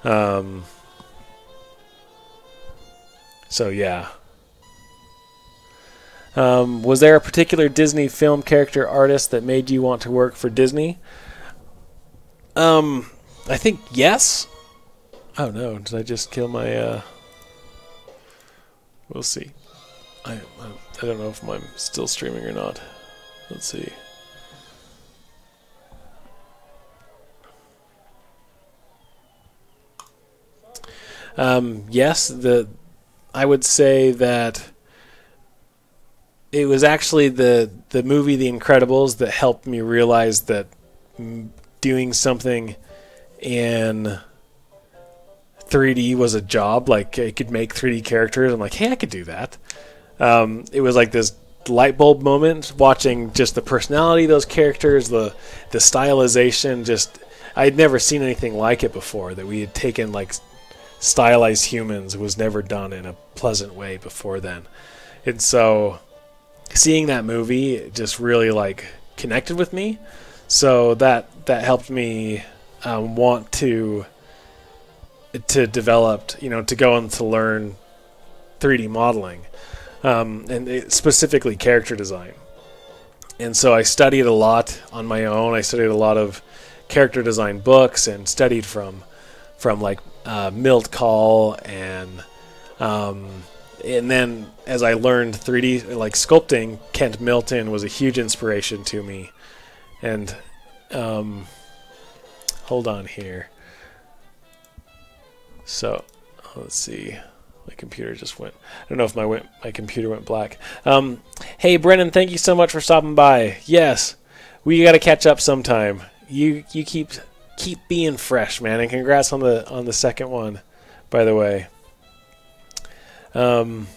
So yeah. Was there a particular Disney film character artist that made you want to work for Disney? I think yes. Oh no, did I just kill my we'll see. I don't know if I'm still streaming or not. Let's see. Yes, I would say that it was actually the movie The Incredibles that helped me realize that doing something in 3D was a job. Like, I could make 3D characters. I'm like, hey, I could do that. It was like this light bulb moment watching just the personality of those characters, the stylization. Just, I had never seen anything like it before, that we had taken like stylized humans. It was never done in a pleasant way before then. And so seeing that movie just really like connected with me. So that helped me want to develop, you know, to go and to learn 3D modeling, and specifically character design. And so I studied a lot on my own. I studied a lot of character design books and studied from like Milt Kahl and then as I learned 3D like sculpting, Kent Milton was a huge inspiration to me. And hold on here. So let's see. My computer just went. I don't know if my computer went black. Hey Brennan, thank you so much for stopping by. Yes, we got to catch up sometime. You keep being fresh, man, and congrats on the second one, by the way. I've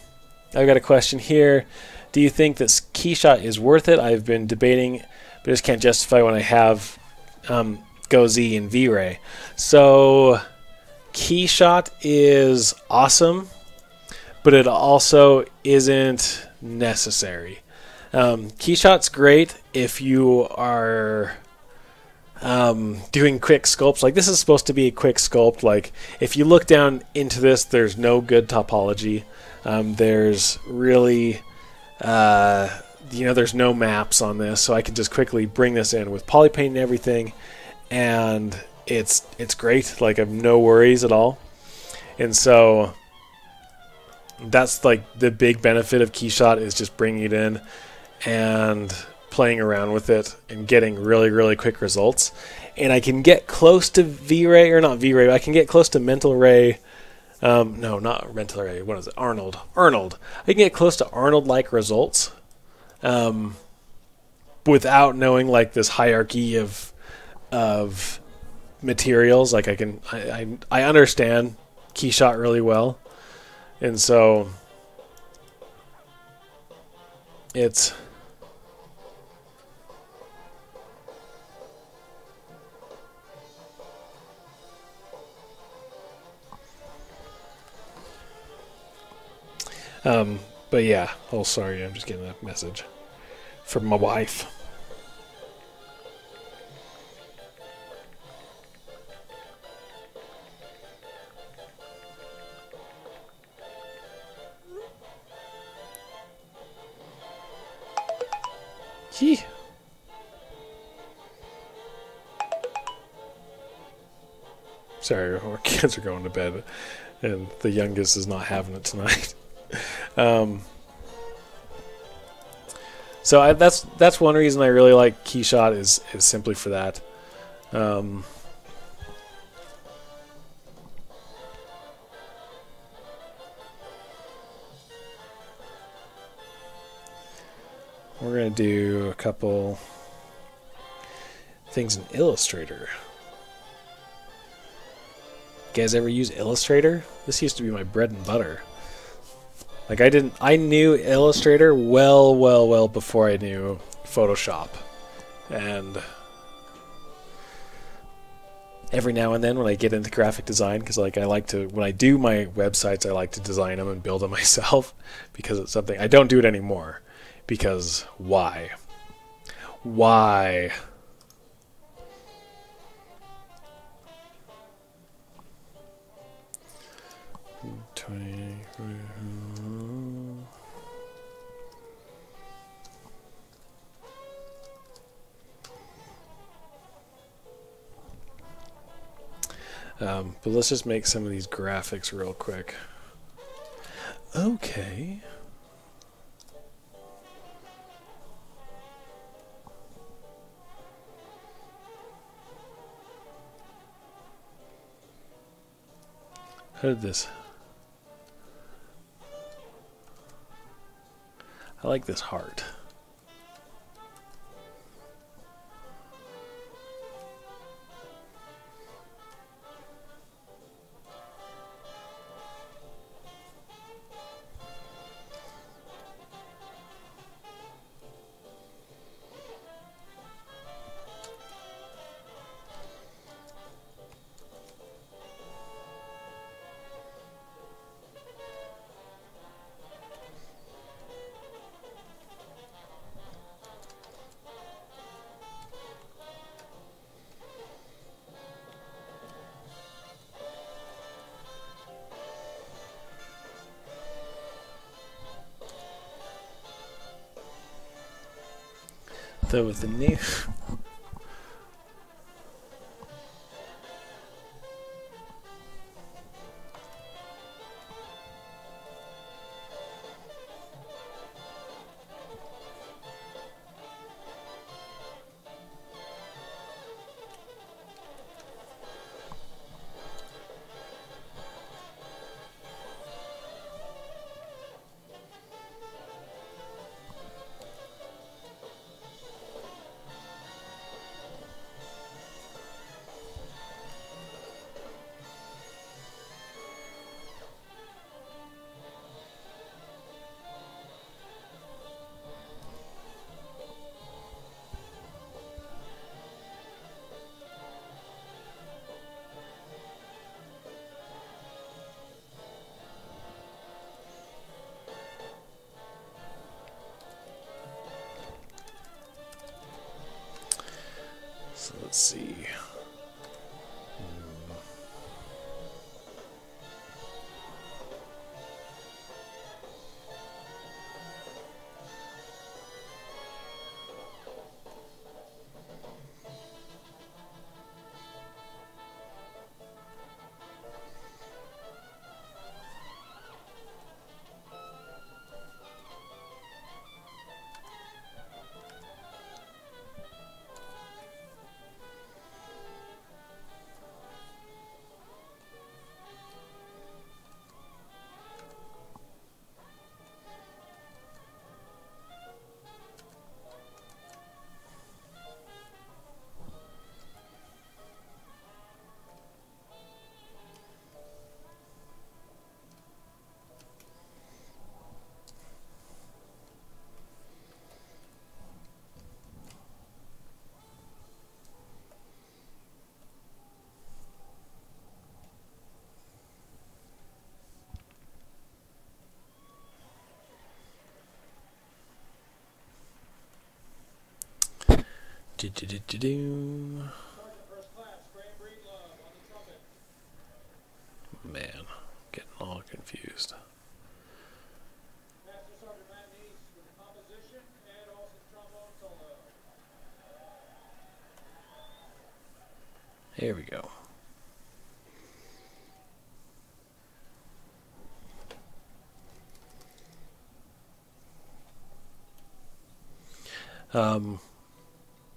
got a question here. Do you think that KeyShot is worth it? I've been debating, but just can't justify when I have GoZ and V-Ray. So KeyShot is awesome, but it also isn't necessary. KeyShot's great if you are doing quick sculpts. Like, this is supposed to be a quick sculpt. Like, if you look down into this, there's no good topology. There's really there's no maps on this, so I can just quickly bring this in with Polypaint and everything, and it's great. Like, I have no worries at all. And so that's like the big benefit of KeyShot, is just bringing it in and playing around with it and getting really, really quick results. And I can get close to V-Ray, or not V-Ray, but I can get close to Mental Ray. No, not Mental Ray. What is it? Arnold. I can get close to Arnold-like results without knowing like this hierarchy of materials. Like, I understand KeyShot really well, and so it's but yeah. Oh, sorry, I'm just getting a message from my wife. Gee. Sorry, our kids are going to bed, and the youngest is not having it tonight. So that's one reason I really like KeyShot, is simply for that. we're going to do a couple things in Illustrator. You guys ever use Illustrator? This used to be my bread and butter. Like I knew Illustrator well before I knew Photoshop. And every now and then when I get into graphic design, because like I like to, when I do my websites, I like to design them and build them myself, because it's something I don't do it anymore. Because why? Why? But let's just make some of these graphics real quick. Okay. How did this? I like this heart. So with the new let's see. Man, getting all confused. Here we go.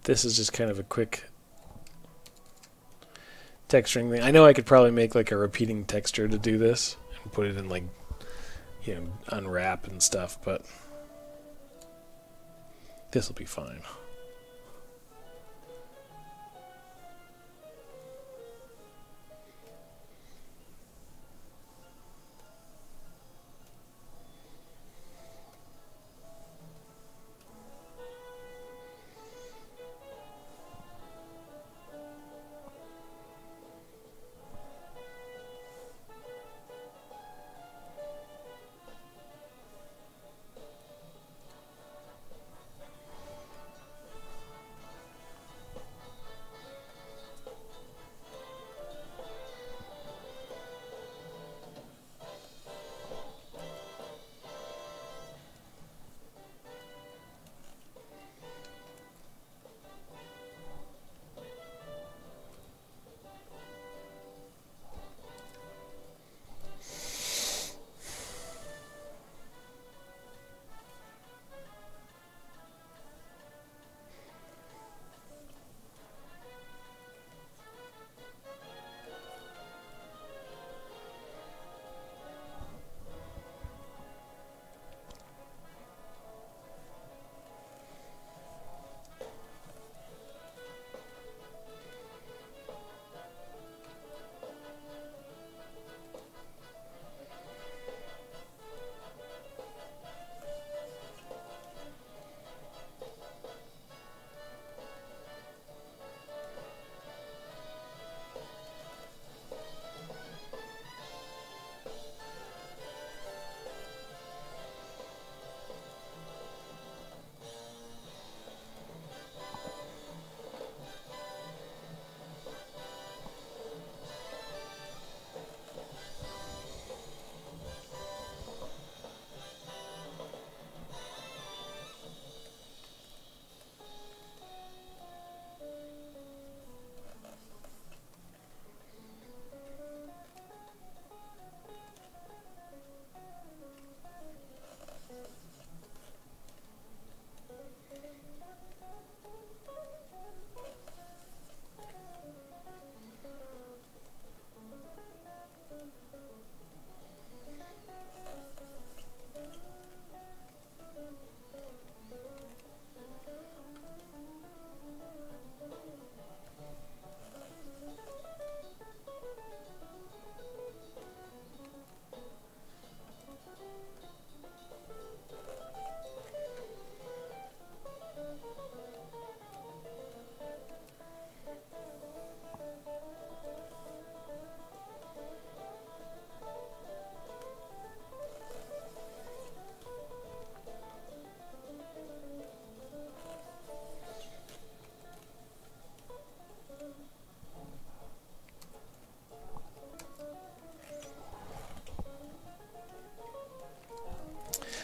This is just kind of a quick texturing thing. I know I could probably make like a repeating texture to do this and put it in like, you know, unwrap and stuff, but This will be fine.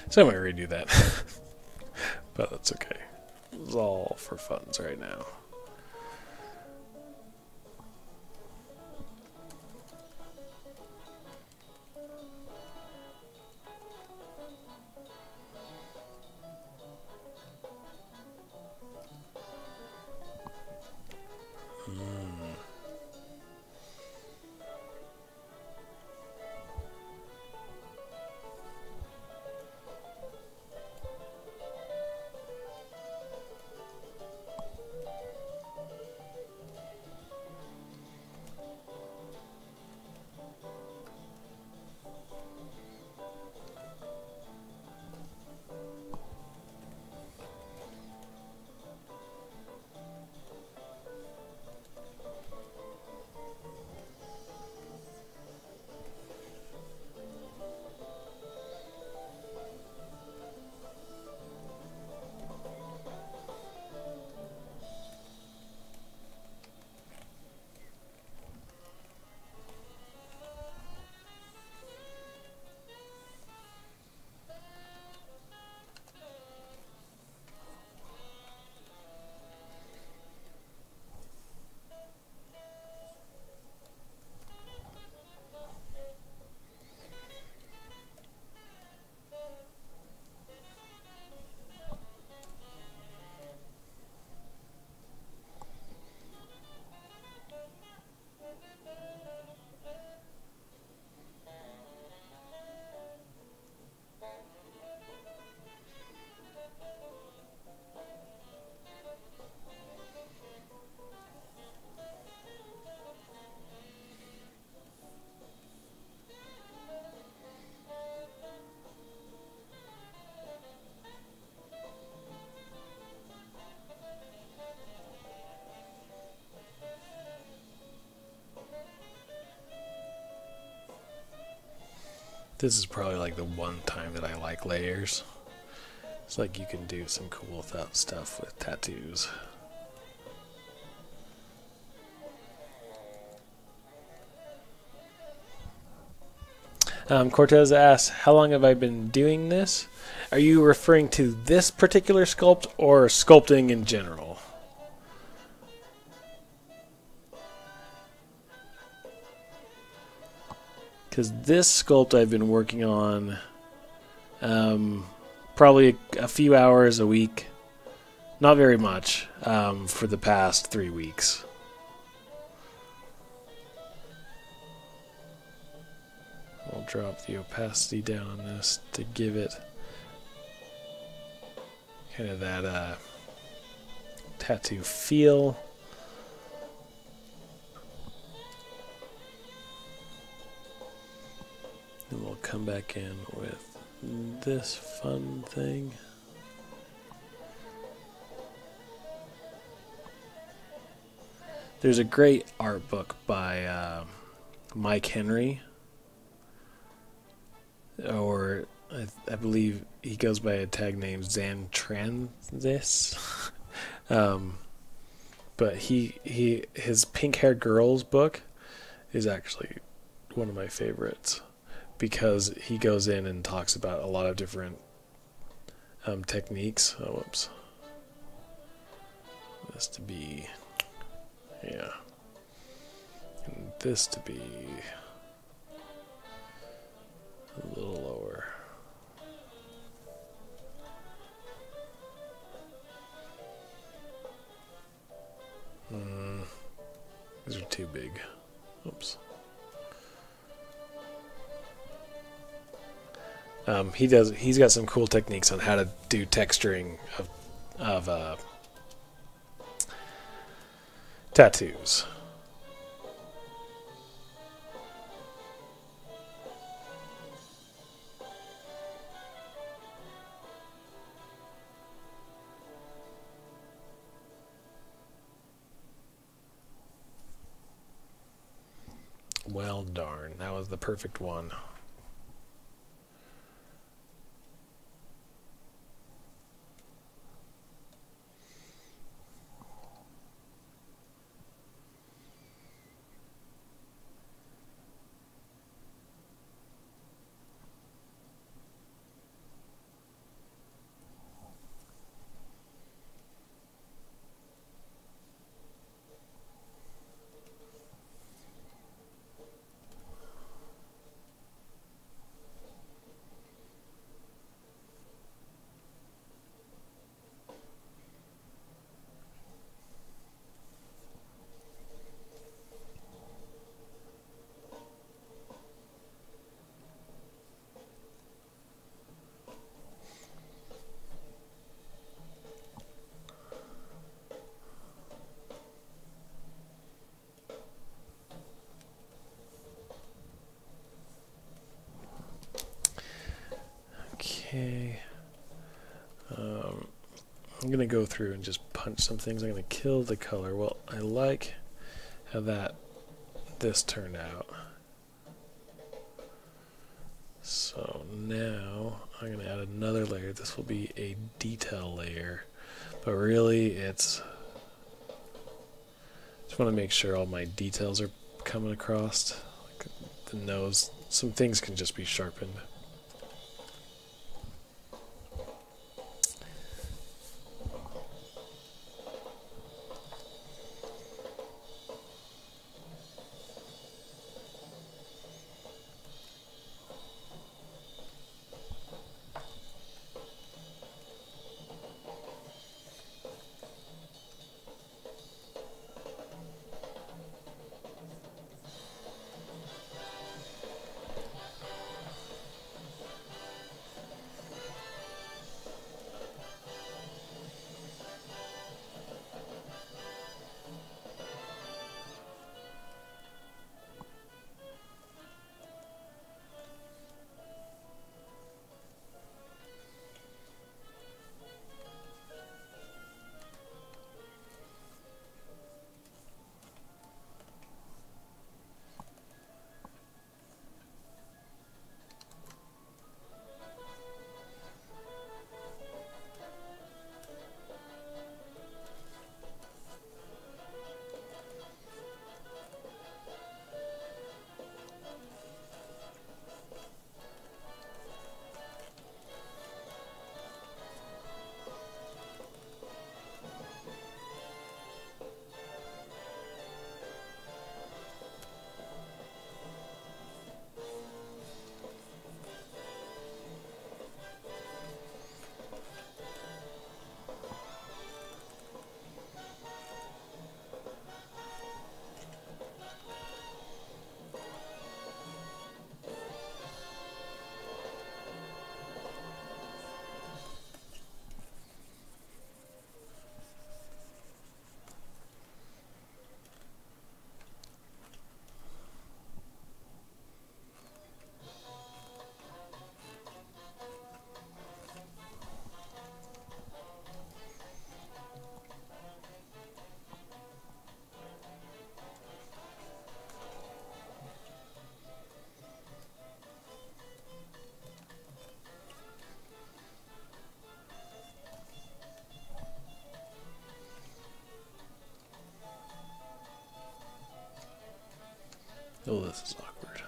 So I might redo that. But that's okay. It's all for funs right now. This is probably like the one time that I like layers. It's like you can do some cool stuff with tattoos. Cortez asks, how long have I been doing this? Are you referring to this particular sculpt or sculpting in general? Because this sculpt I've been working on probably a few hours a week. Not very much for the past 3 weeks. I'll drop the opacity down on this to give it kind of that tattoo feel. Then we'll come back in with this fun thing. There's a great art book by Mike Henry, or I believe he goes by a tag name Xantransis. But his Pink Haired Girls book is actually one of my favorites because he goes in and talks about a lot of different techniques. Oh, whoops. This to be, yeah, and this to be a little lower. These are too big. Oops. He's got some cool techniques on how to do texturing of tattoos. Well, darn, that was the perfect one. Okay. I'm going to go through and just punch some things. I'm going to kill the color. Well, I like how this turned out. So now I'm going to add another layer. This will be a detail layer. But really just want to make sure all my details are coming across. Like the nose, some things can just be sharpened. Oh, this is awkward.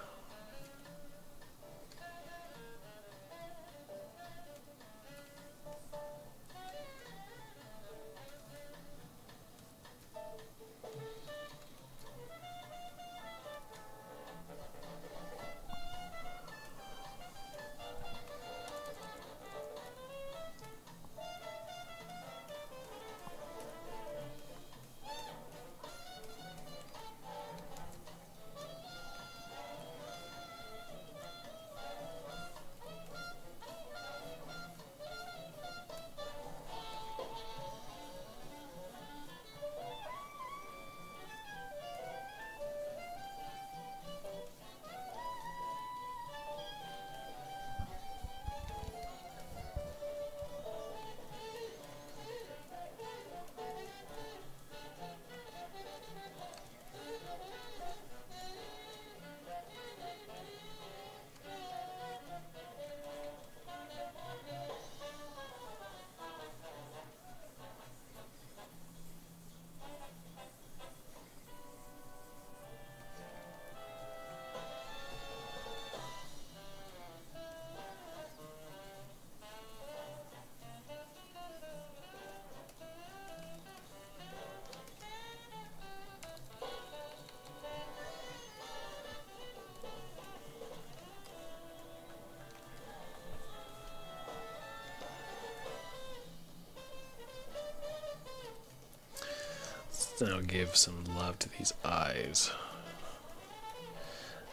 Now give some love to these eyes.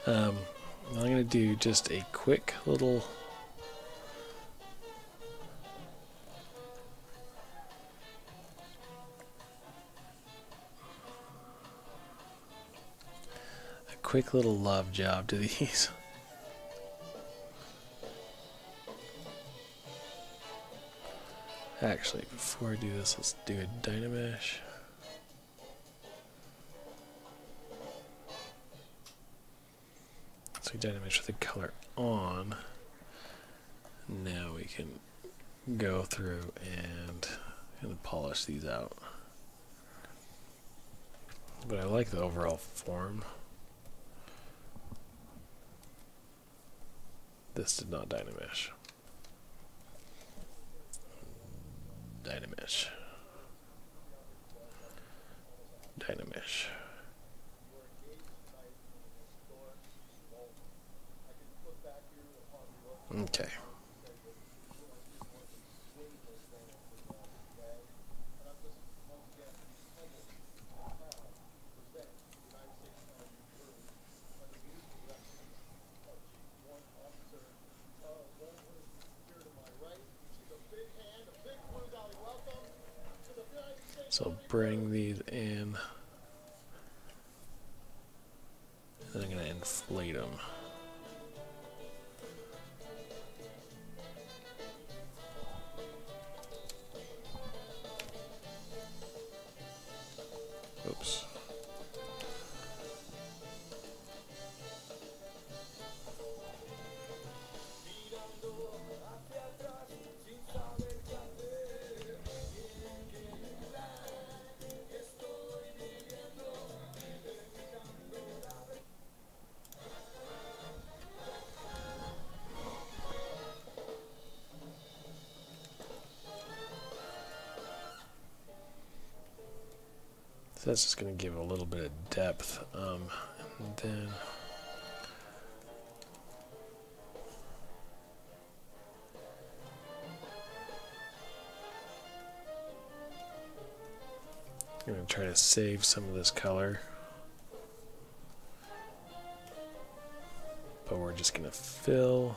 I'm going to do just a quick little love job to these. Actually, before I do this, let's do a Dynamesh. So we Dynamesh with the color on. Now we can go through and polish these out. But I like the overall form. This did not Dynamesh. Dynamesh. Dynamesh. Okay. So bring these in, and I'm going to inflate them. Oops. So that's just going to give a little bit of depth, and then I'm going to try to save some of this color, but we're just going to fill.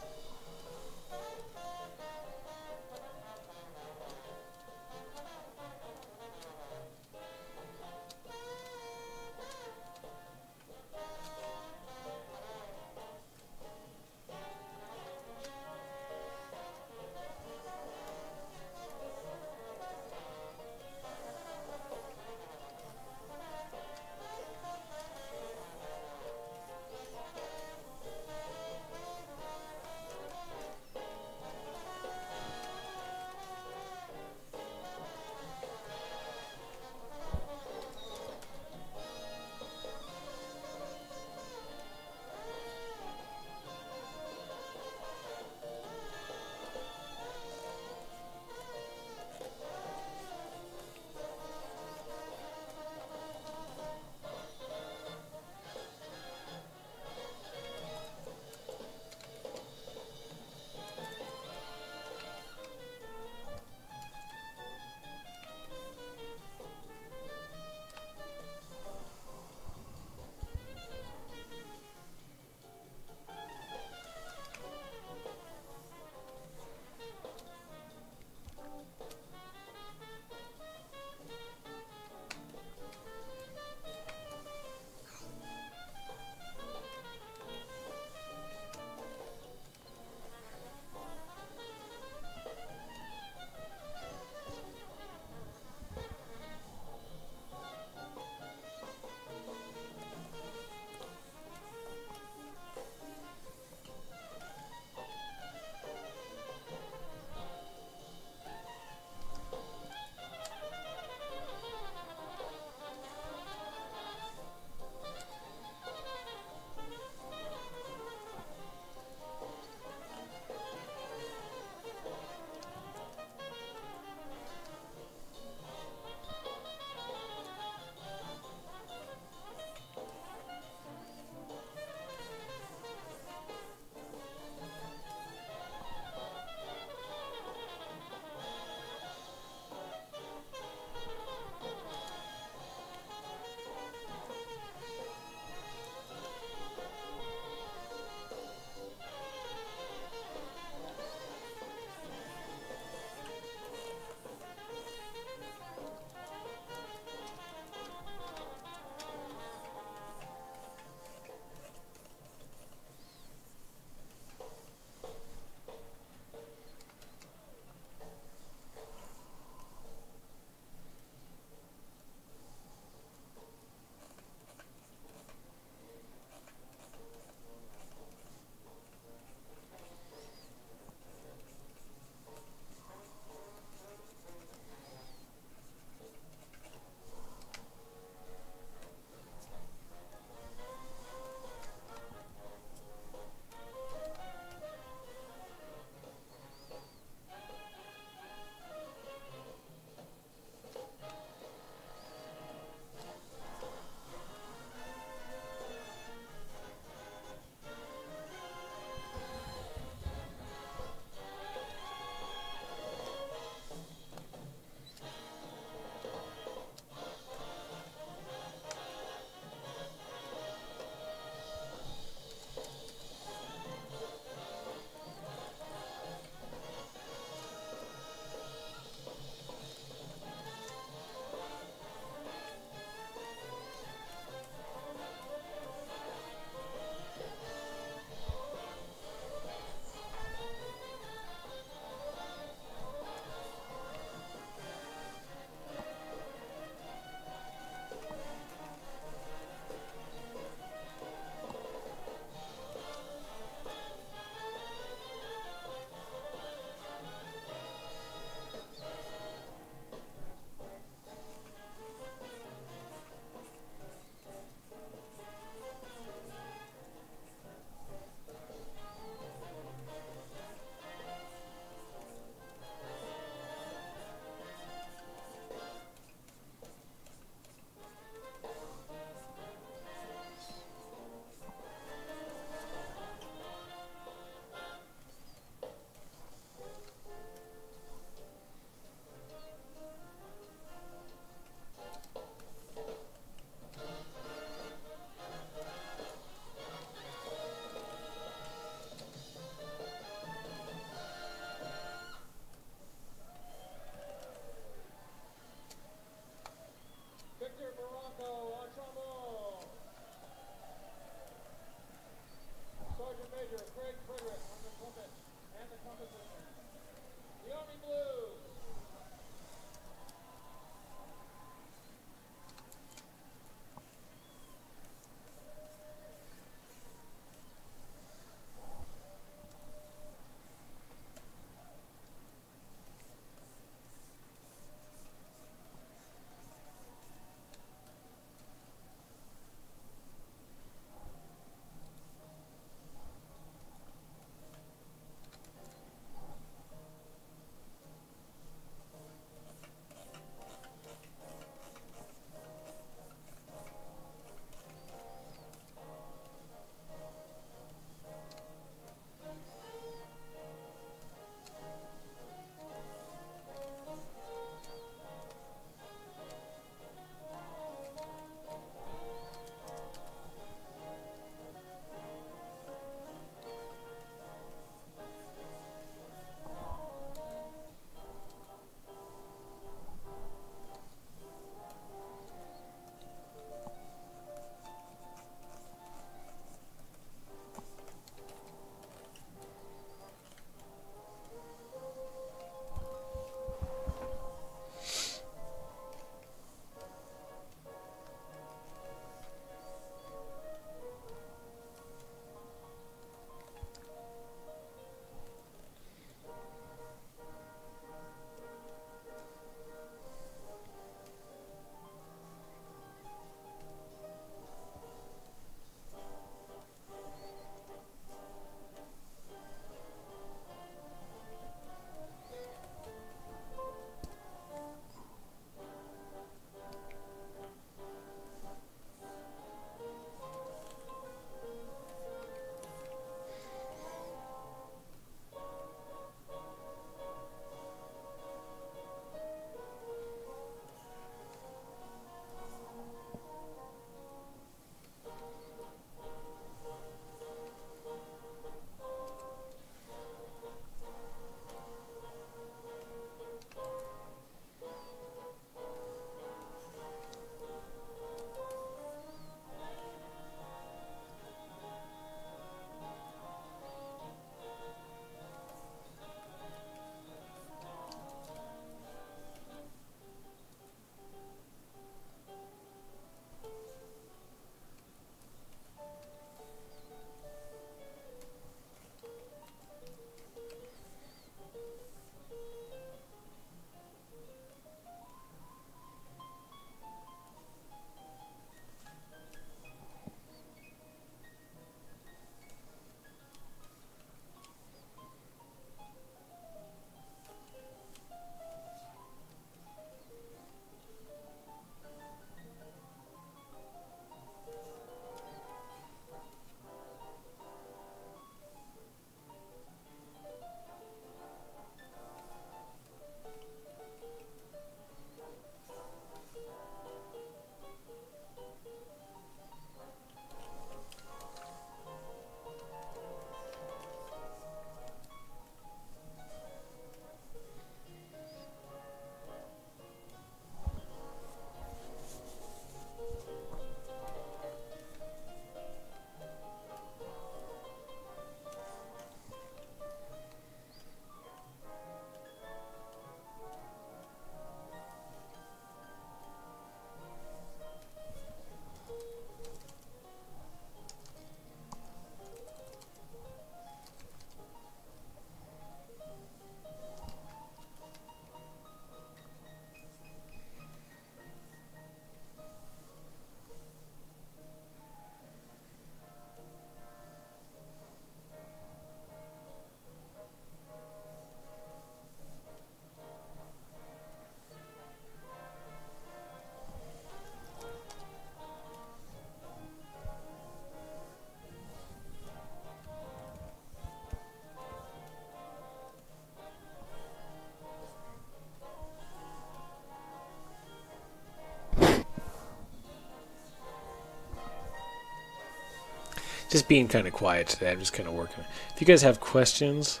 Just being kind of quiet today. I'm just kind of working. If you guys have questions,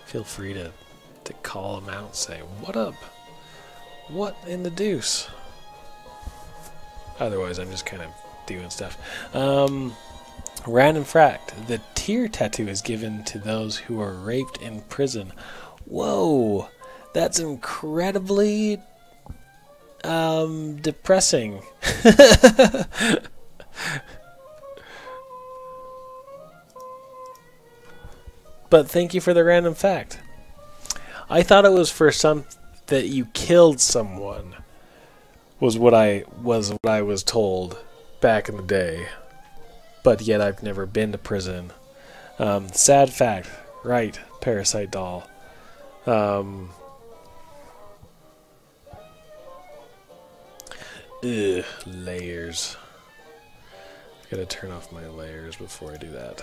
feel free to call them out and say, what up? What in the deuce? Otherwise, I'm just kind of doing stuff. Random fact. The tear tattoo is given to those who are raped in prison. Whoa. That's incredibly depressing. But thank you for the random fact. I thought it was for some that you killed someone. Was what I was told back in the day. But yet I've never been to prison. Sad fact. Right, Parasite Doll. Layers. I've got to turn off my layers before I do that.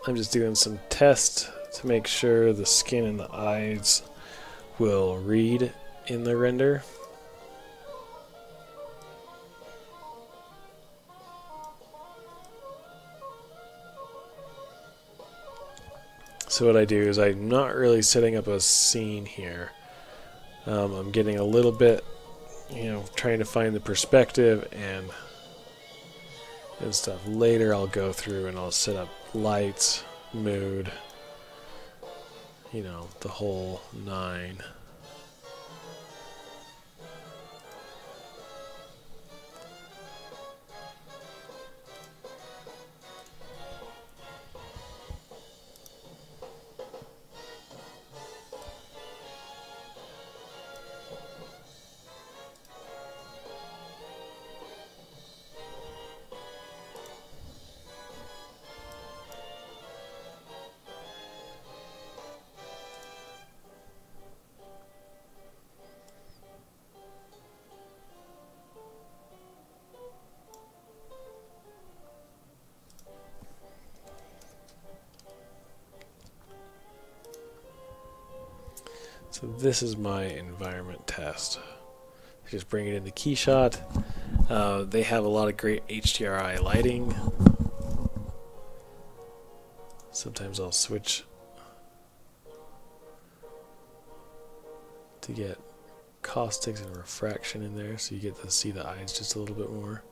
I'm just doing some tests to make sure the skin and the eyes will read in the render. So what I do is I'm not really setting up a scene here. I'm getting a little bit, trying to find the perspective and stuff. Later I'll go through and I'll set up lights, mood, the whole 9. So this is my environment test. Just bring it into KeyShot. They have a lot of great HDRI lighting. Sometimes I'll switch to get caustics and refraction in there so you get to see the eyes just a little bit more.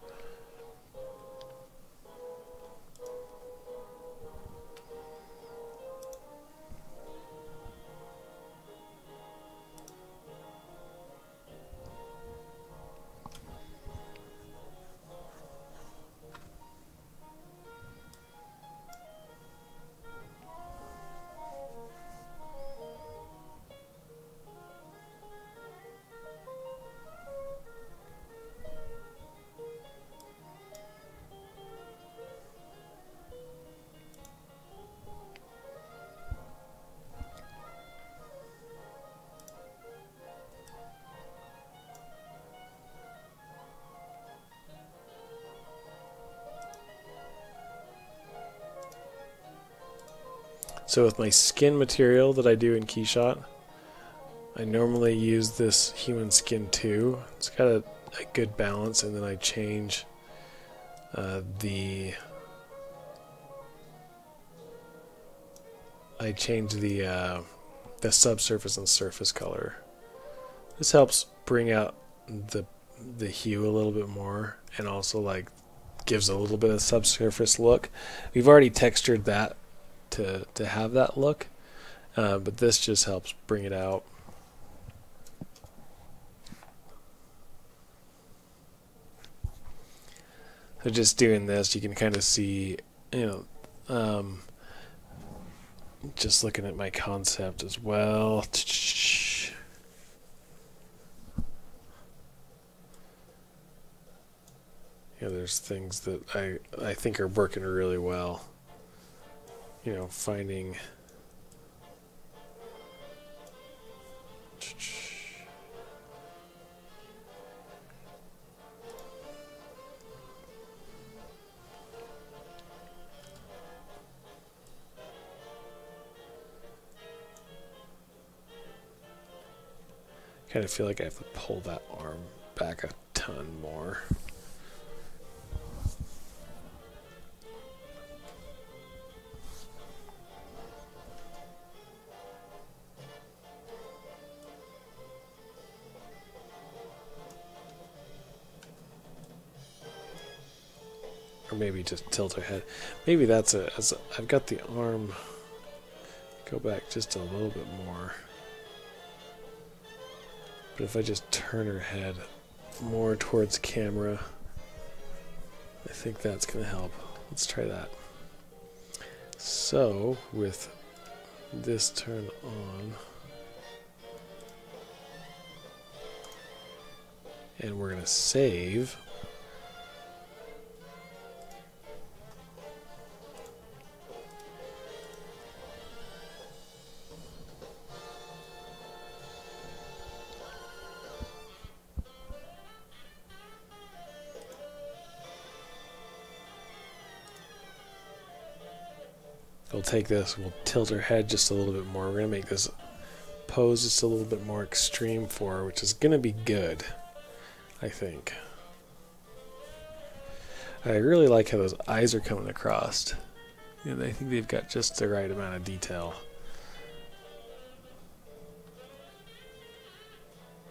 So with my skin material that I do in KeyShot, I normally use this human skin too. It's got a good balance, and then I change the subsurface and surface color. This helps bring out the hue a little bit more, and also gives a little bit of subsurface look. We've already textured that to have that look, but this just helps bring it out. So just doing this, you can kind of see, just looking at my concept as well. There's things that I think are working really well. Finding Kind of feel like I have to pull that arm back a ton more. Or maybe just tilt her head. Maybe that's it. I've got the arm. Go back just a little bit more. But if I just turn her head more towards camera, I think that's going to help. Let's try that. So, with this turn on, and we're going to save. We'll take this, we'll tilt her head just a little bit more. We're going to make this pose just a little bit more extreme for her, which is going to be good, I think. I really like how those eyes are coming across. You know, I think they've got just the right amount of detail.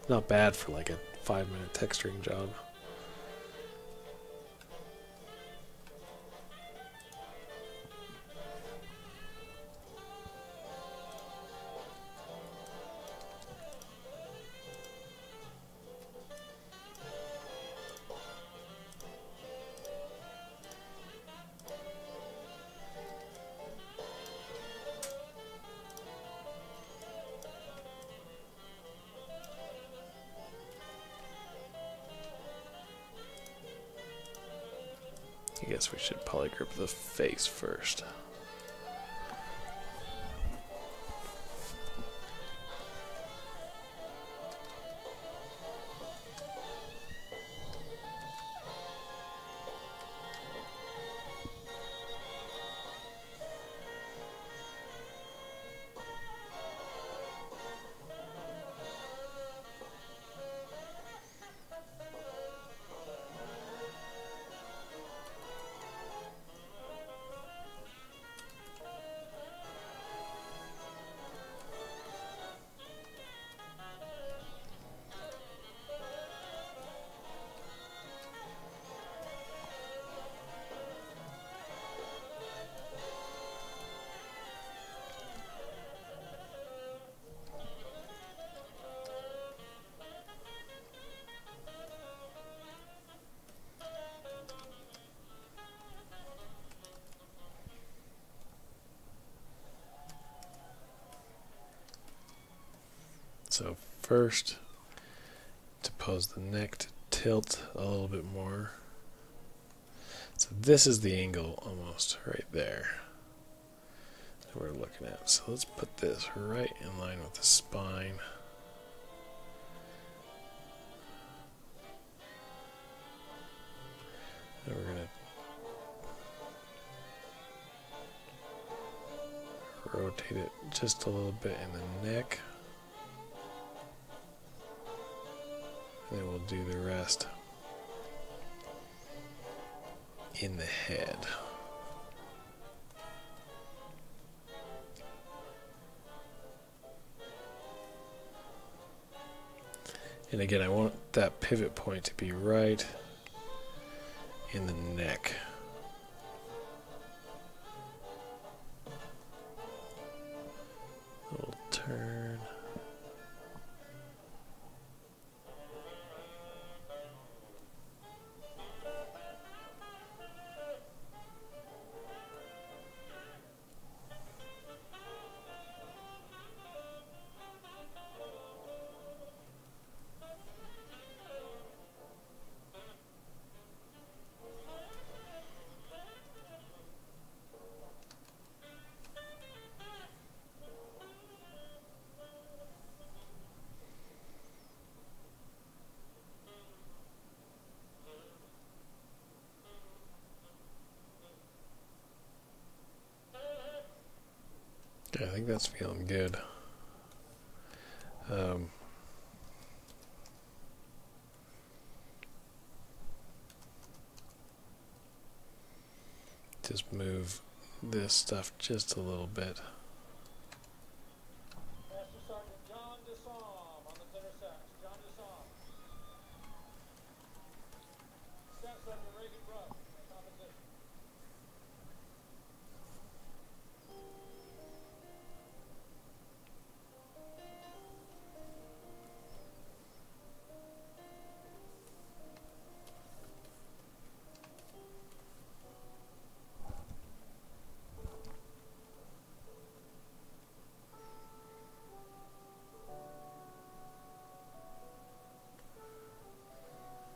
Not bad for like a 5-minute texturing job. I guess we should polygroup the face first. So first, to pose the neck, to tilt a little bit more. So this is the angle almost right there that we're looking at. So let's put this right in line with the spine. And we're going to rotate it just a little bit in the neck. And then we'll do the rest in the head. And again, I want that pivot point to be right in the neck. Little turn. Yeah, I think that's feeling good. just move this stuff just a little bit.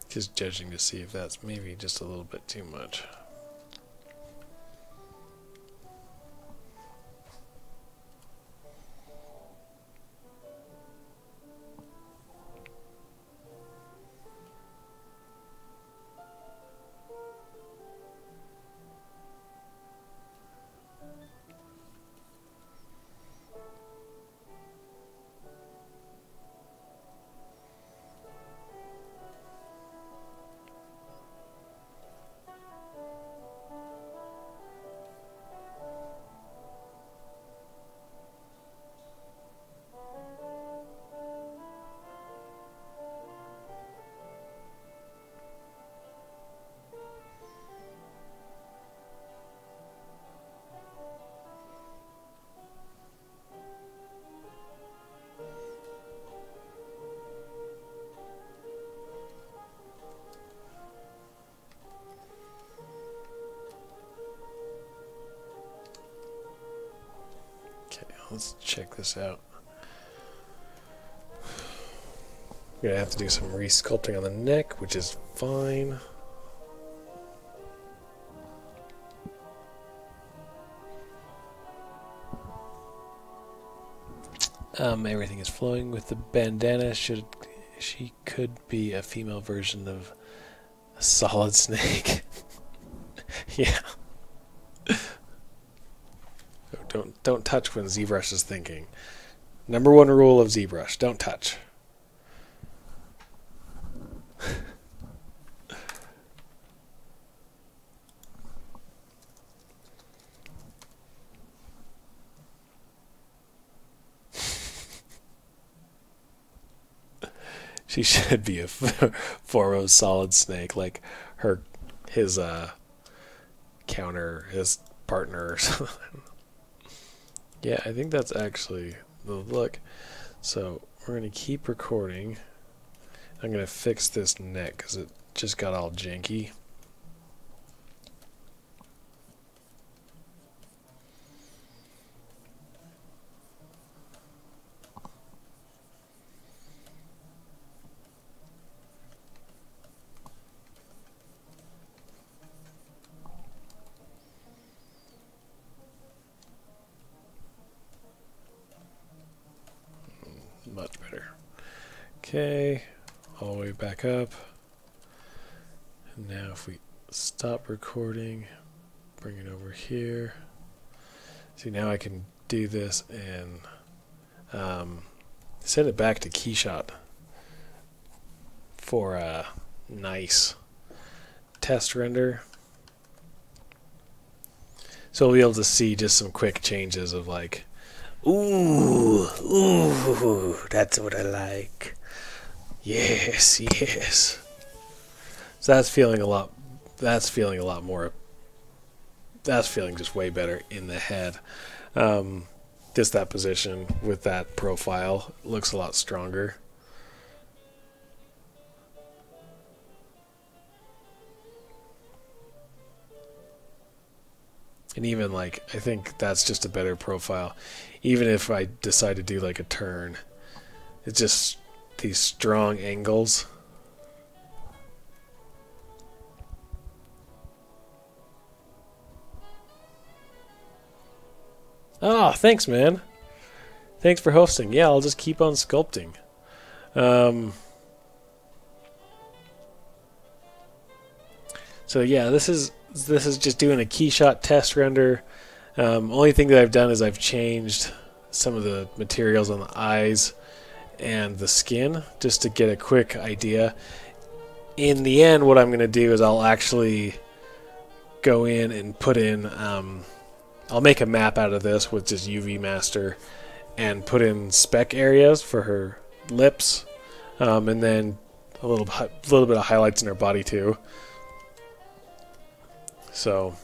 Just judging to see if that's maybe just a little bit too much. Let's check this out. I'm gonna have to do some re-sculpting on the neck, which is fine. Everything is flowing with the bandana. She could be a female version of a solid snake. Yeah. Don't touch when ZBrush is thinking. Number one rule of ZBrush: don't touch. She should be a 4-row solid snake, like his counter, his partner or something. Yeah, I think that's actually the look. So we're going to keep recording. I'm going to fix this neck because it just got all janky. Much better. Okay, all the way back up. And now if we stop recording, bring it over here. See, now I can do this and send it back to KeyShot for a nice test render. So we'll be able to see just some quick changes of like, ooh, that's what I like. Yes, yes. So that's feeling a lot more, that's feeling just way better in the head. Just that position with that profile looks a lot stronger. And even like, I think that's just a better profile. Even if I decide to do like a turn, it's just these strong angles. Oh, thanks, man. Thanks for hosting. Yeah, I'll just keep on sculpting. So yeah, this is just doing a KeyShot test render. Only thing that I've done is I've changed some of the materials on the eyes and the skin just to get a quick idea. In the end, what I'm going to do is I'll actually go in and put in, I'll make a map out of this with just UV master and put in speck areas for her lips, and then a little bit of highlights in her body too. So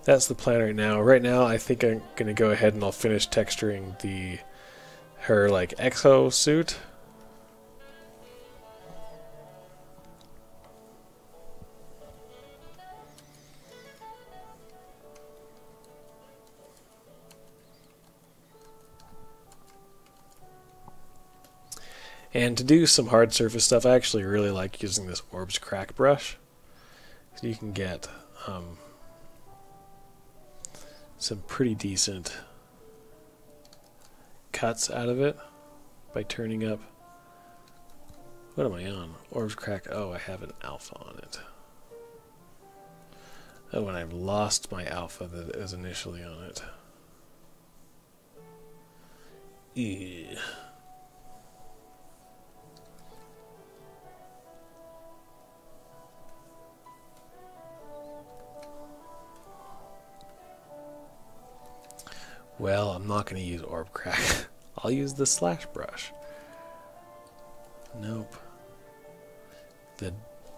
that's the plan right now. Right now I think I'm going to go ahead and I'll finish texturing her like exo suit. And to do some hard surface stuff, I actually really like using this Orbs crack brush. So you can get some pretty decent cuts out of it by turning up. What am I on? Orbs crack. Oh, I have an alpha on it. Oh, and I've lost my alpha that was initially on it. Ew. Well, I'm not going to use Orb Crack. I'll use the slash brush. Nope. The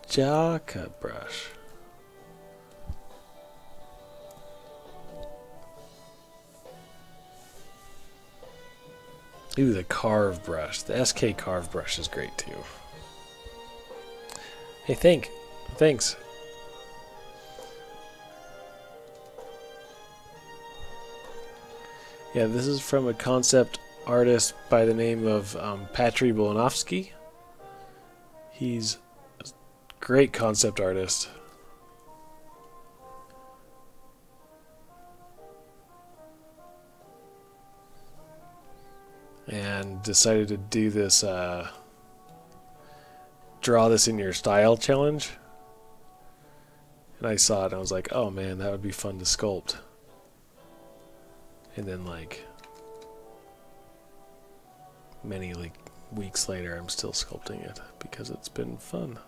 jaw cut brush. Ooh, the carve brush. The SK carve brush is great too. Hey, thanks. Yeah, this is from a concept artist by the name of Patri Balanosky. He's a great concept artist. And decided to do this, draw this in your style challenge. And I saw it and I was like, oh man, that would be fun to sculpt. And then like many weeks later I'm still sculpting it because it's been fun.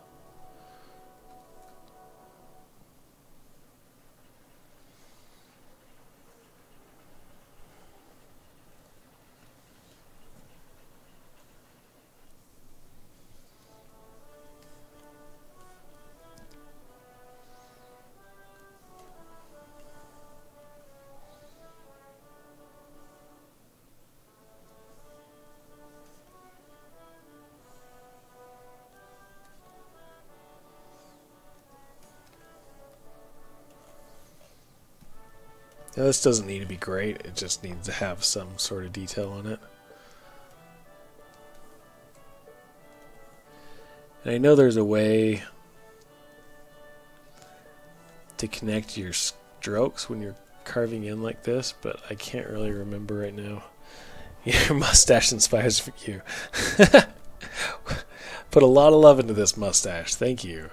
Now, this doesn't need to be great, it just needs to have some sort of detail on it. And I know there's a way to connect your strokes when you're carving in like this, but I can't really remember right now. Your mustache inspires you. Put a lot of love into this mustache, thank you.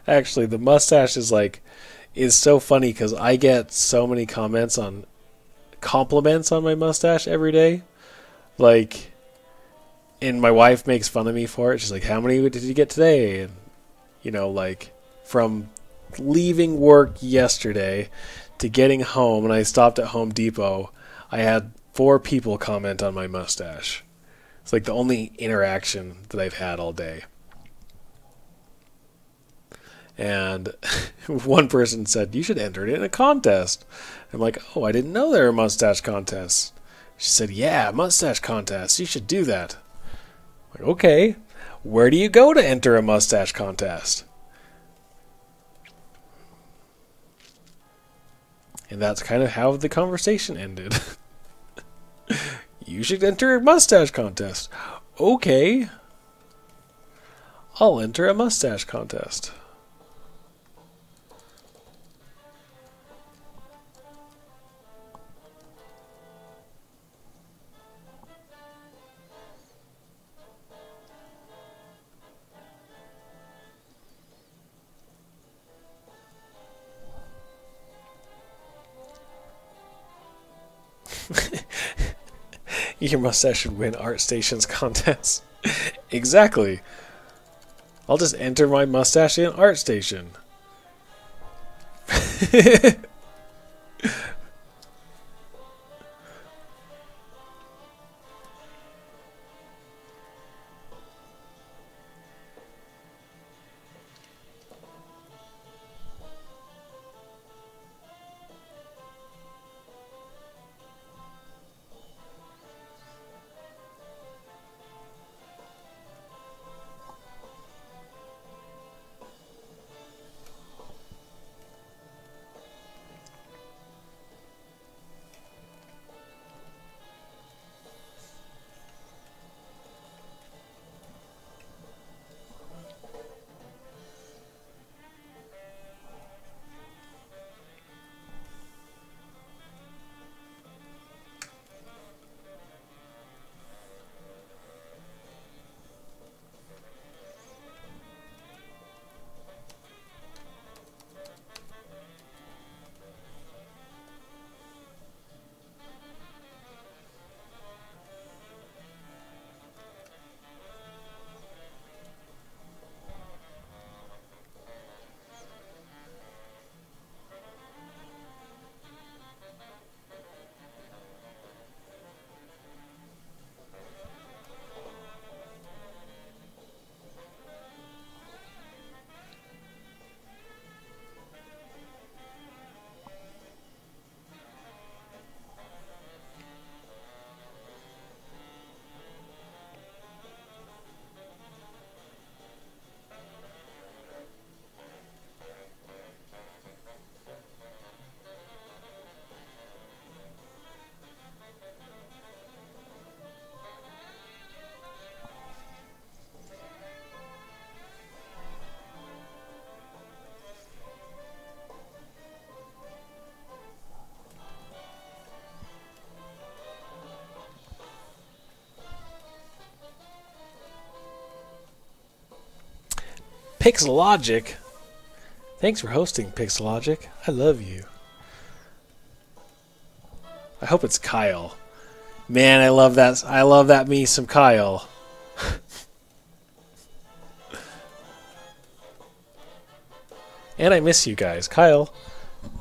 Actually, the mustache is so funny because I get so many compliments on my mustache every day. Like, and my wife makes fun of me for it. She's like, "How many did you get today?" And you know, like from leaving work yesterday to getting home, and I stopped at Home Depot, I had 4 people comment on my mustache. It's like the only interaction that I've had all day. And one person said, you should enter it in a contest. I'm like, oh, I didn't know there were mustache contests. She said, yeah, mustache contests. You should do that. I'm like, okay, where do you go to enter a mustache contest? And that's kind of how the conversation ended. You should enter a mustache contest. Okay. I'll enter a mustache contest. Your mustache should win ArtStation's contest. Exactly. I'll just enter my mustache in ArtStation. Pixelogic. Thanks for hosting, Pixelogic. I love you. I hope it's Kyle. Man, I love that. I love that me some Kyle. And I miss you guys. Kyle.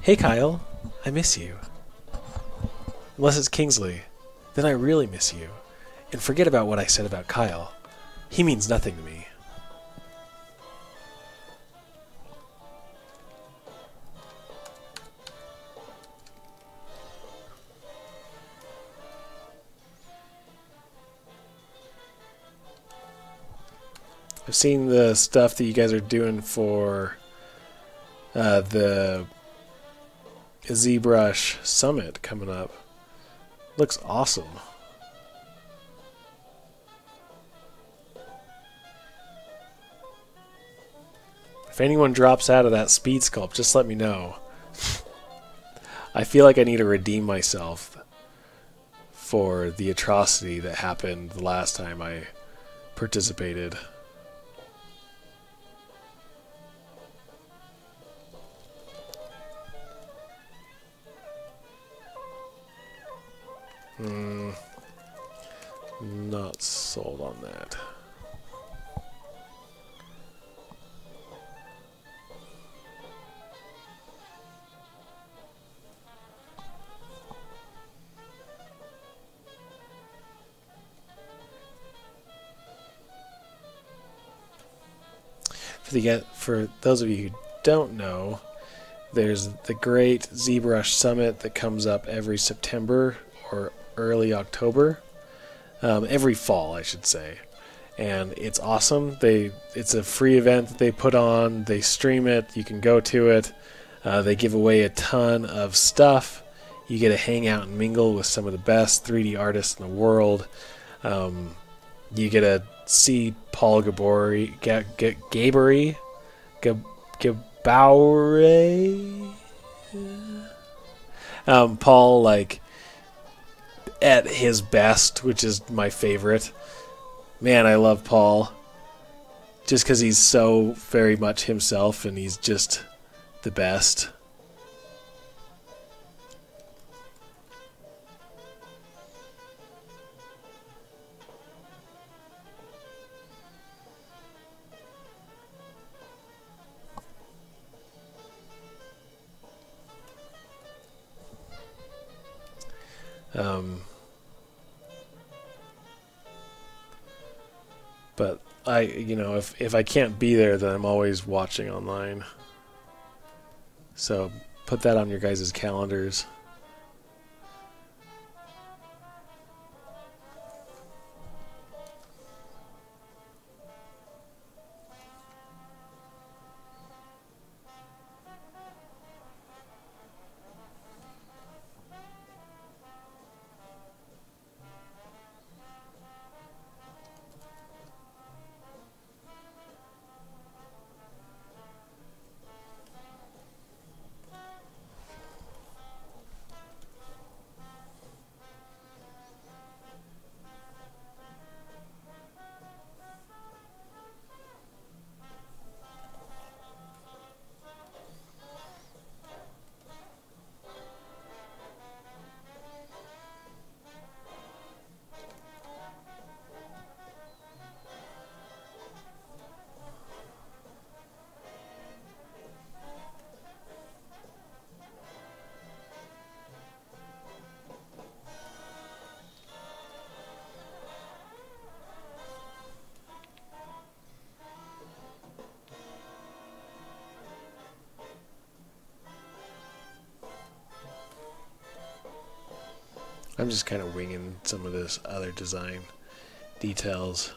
Hey, Kyle. I miss you. Unless it's Kingsley. Then I really miss you. And forget about what I said about Kyle. He means nothing to me. I've seen the stuff that you guys are doing for the ZBrush Summit coming up. Looks awesome. If anyone drops out of that speed sculpt, just let me know. I feel like I need to redeem myself for the atrocity that happened the last time I participated. Not sold on that. For those of you who don't know, there's the great ZBrush Summit that comes up every September or early October, every fall, I should say, and it's awesome. It's a free event that they put on. They stream it. You can go to it. They give away a ton of stuff. You get to hang out and mingle with some of the best 3D artists in the world. You get to see Paul Gabori, Paul, like, at his best, which is my favorite. Man, I love Paul. Just because he's so very much himself and he's just the best. But if I can't be there, then I'm always watching online. So put that on your guys' calendars. I'm just kind of winging some of this other design details.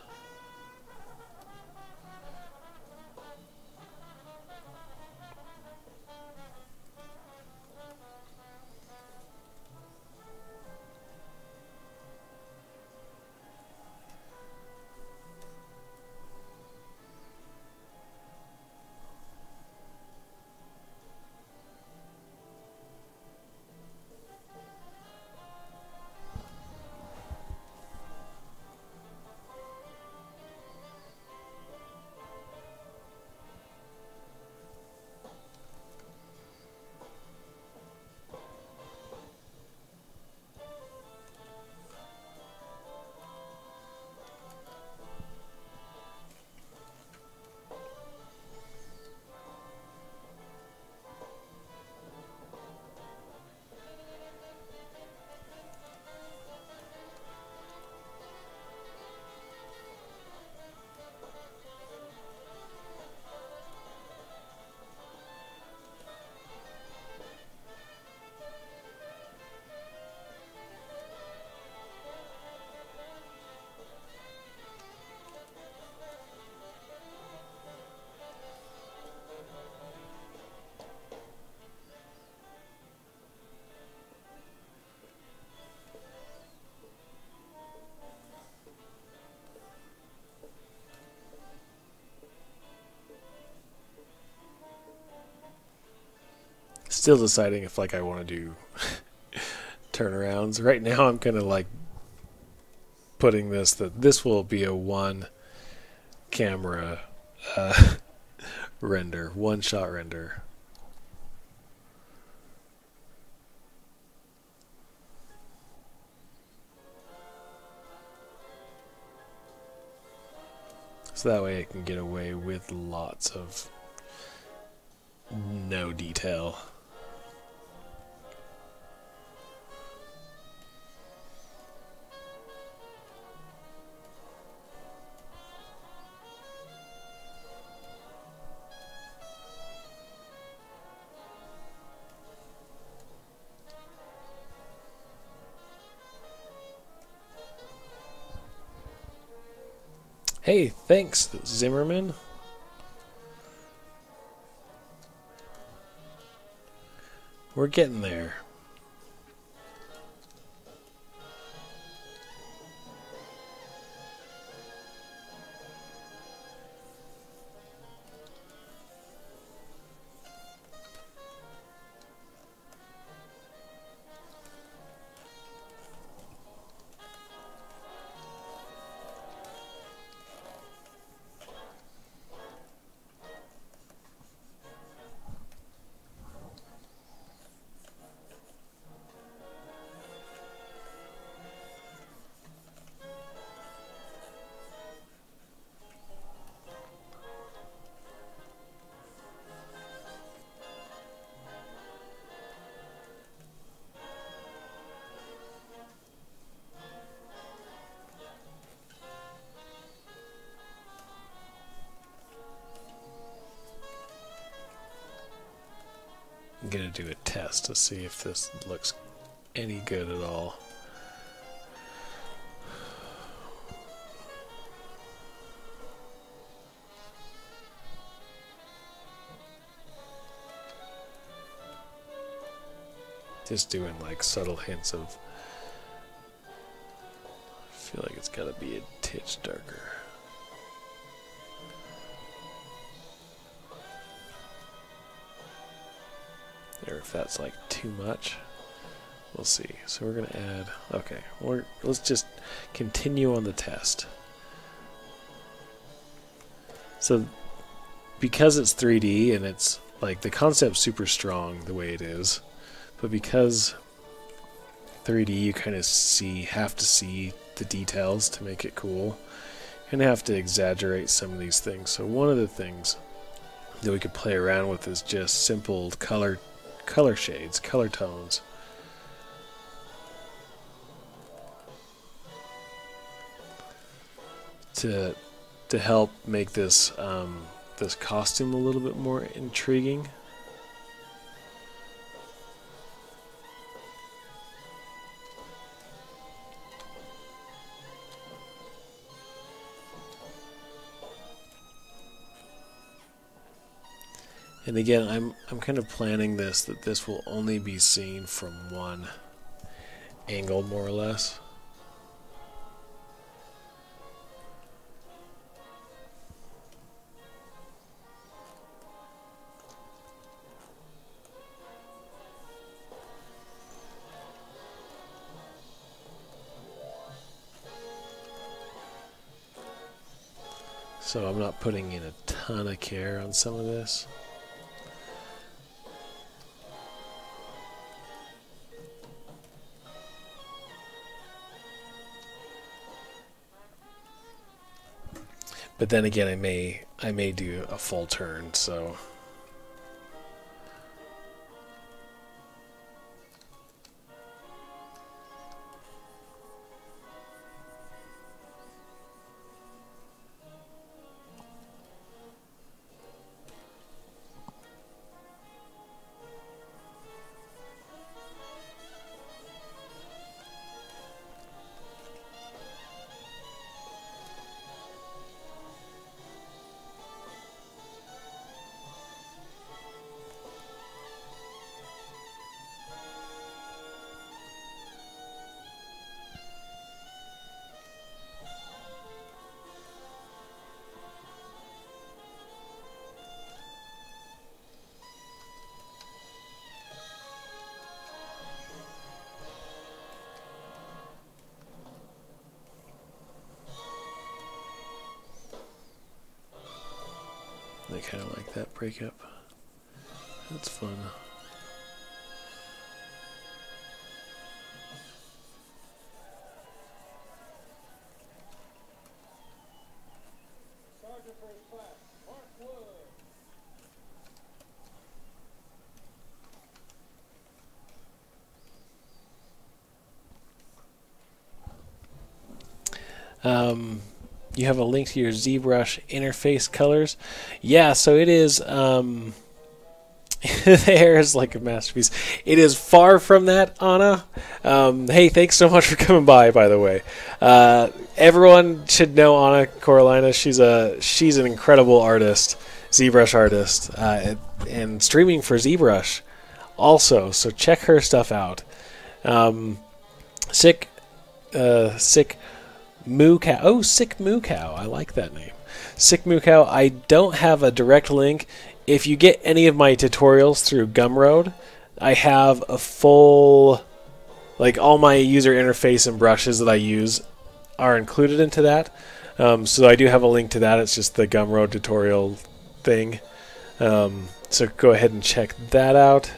Still deciding if I want to do turnarounds. Right now I'm kind of putting that this will be a one camera render, one shot render. So that way I can get away with lots of no detail. Hey, thanks, Zimmerman. We're getting there. gonna do a test to see if this looks any good at all. Just doing like subtle hints of, I feel like it's gotta be a titch darker. Or if that's like too much, we'll see. So we're gonna add, okay, let's just continue on the test. So because it's 3D and it's like the concept's super strong the way it is, but because 3D you kind of have to see the details to make it cool, and have to exaggerate some of these things. So one of the things that we could play around with is just simple color shades, color tones. To help make this this costume a little bit more intriguing. And again, I'm kind of planning this that this will only be seen from one angle, more or less. So I'm not putting in a ton of care on some of this. But then again, I may do a full turn, so I kind of like that breakup. That's fun. You have a link to your ZBrush interface colors. Yeah, so it is, the hair is like a masterpiece. It is far from that, Anna. Hey, thanks so much for coming by the way. Everyone should know Anna Coralina. She's an incredible artist, ZBrush artist, and streaming for ZBrush also, so check her stuff out. Sick Moo Cow. Oh, Sick Moo Cow. I like that name. Sick Moo Cow. I don't have a direct link. If you get any of my tutorials through Gumroad, I have a full, like all my user interface and brushes that I use are included into that. So I do have a link to that. It's just the Gumroad tutorial thing. So go ahead and check that out.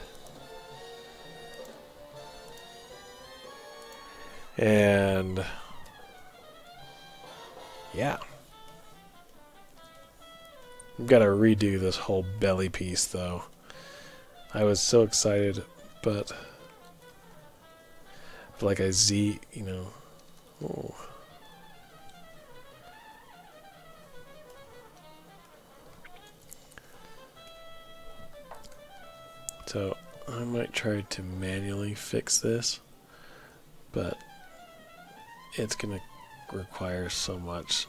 And yeah. I've got to redo this whole belly piece, though. I was so excited, but like I Z, you know. Oh. So I might try to manually fix this, but it's going to require so much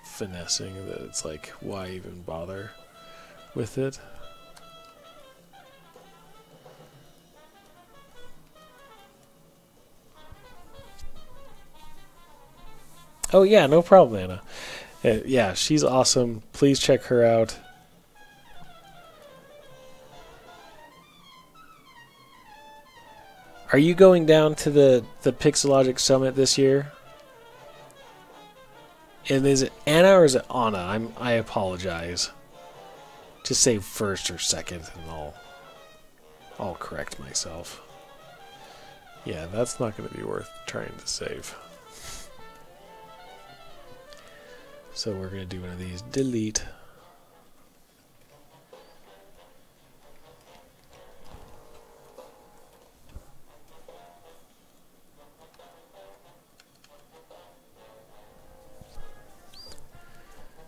finessing that it's like, why even bother with it? Oh yeah, no problem, Anna. Yeah, she's awesome. Please check her out. Are you going down to the Pixelogic Summit this year? And is it Anna or is it Anna? I apologize. Just say first or second, and I'll correct myself. Yeah, that's not going to be worth trying to save. So we're going to do one of these. Delete.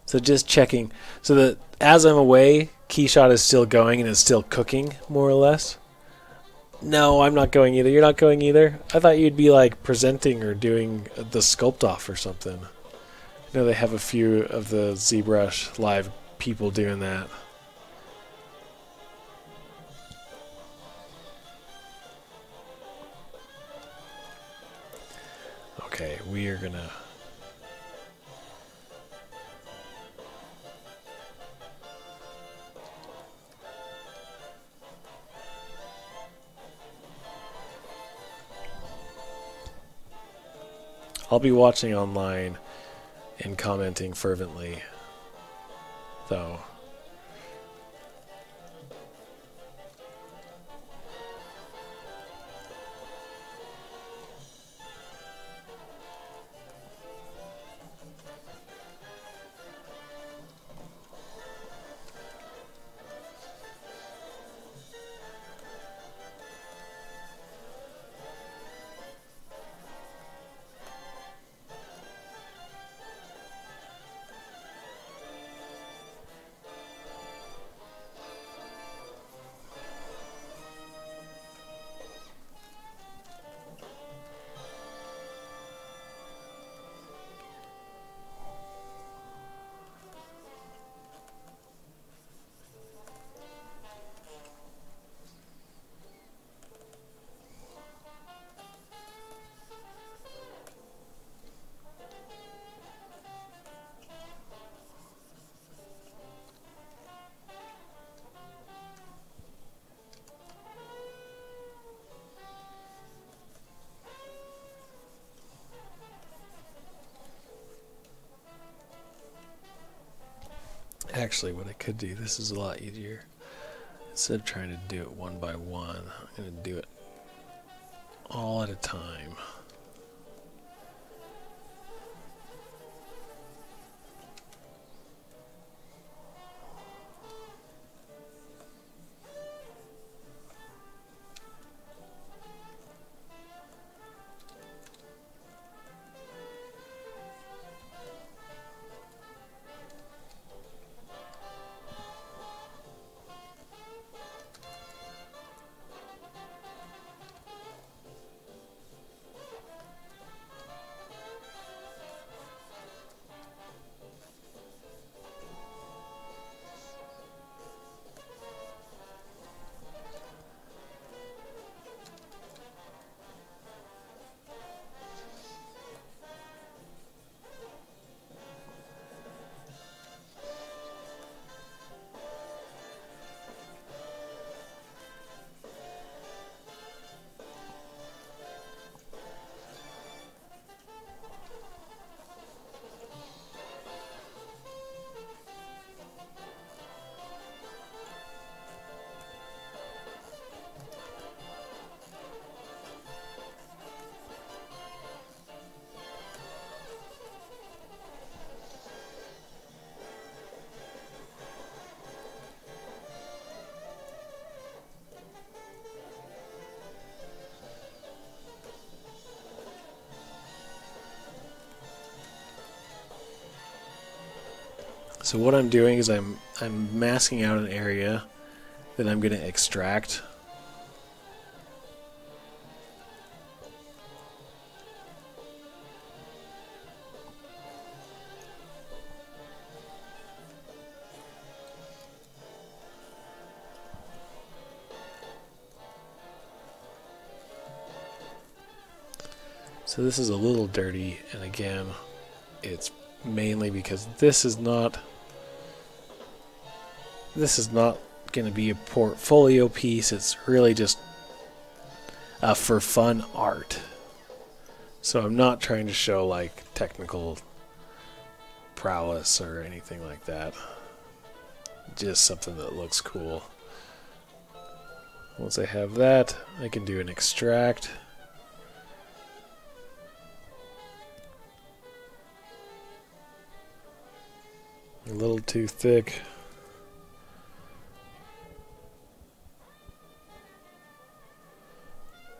So just checking. So that as I'm away, KeyShot is still going and is still cooking, more or less. No, I'm not going either. You're not going either? I thought you'd be like presenting or doing the Sculpt off or something. I know they have a few of the ZBrush live people doing that. Okay, we are gonna... I'll be watching online and commenting fervently, though. Actually, what I could do, this is a lot easier. Instead of trying to do it one by one, I'm going to do it all at a time. So what I'm doing is I'm masking out an area that I'm going to extract So this is a little dirty, and again, it's mainly because this is not going to be a portfolio piece. It's really just for fun art. So I'm not trying to show like technical prowess or anything like that. Just something that looks cool. Once I have that, I can do an extract. A little too thick.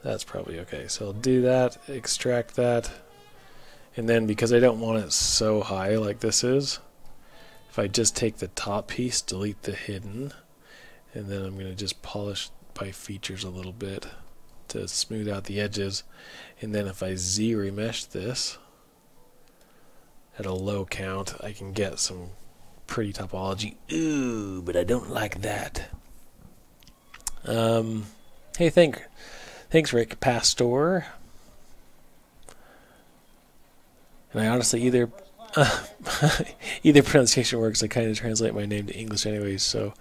That's probably okay. So I'll do that, extract that, and then because I don't want it so high like this is, if I just take the top piece, delete the hidden, and then I'm going to just polish by features a little bit to smooth out the edges, and then if I Z-remesh this at a low count, I can get some pretty topology. Ooh, but I don't like that. Hey, thanks, Rick Pastor. And I honestly either pronunciation works. I kind of translate my name to English anyways, so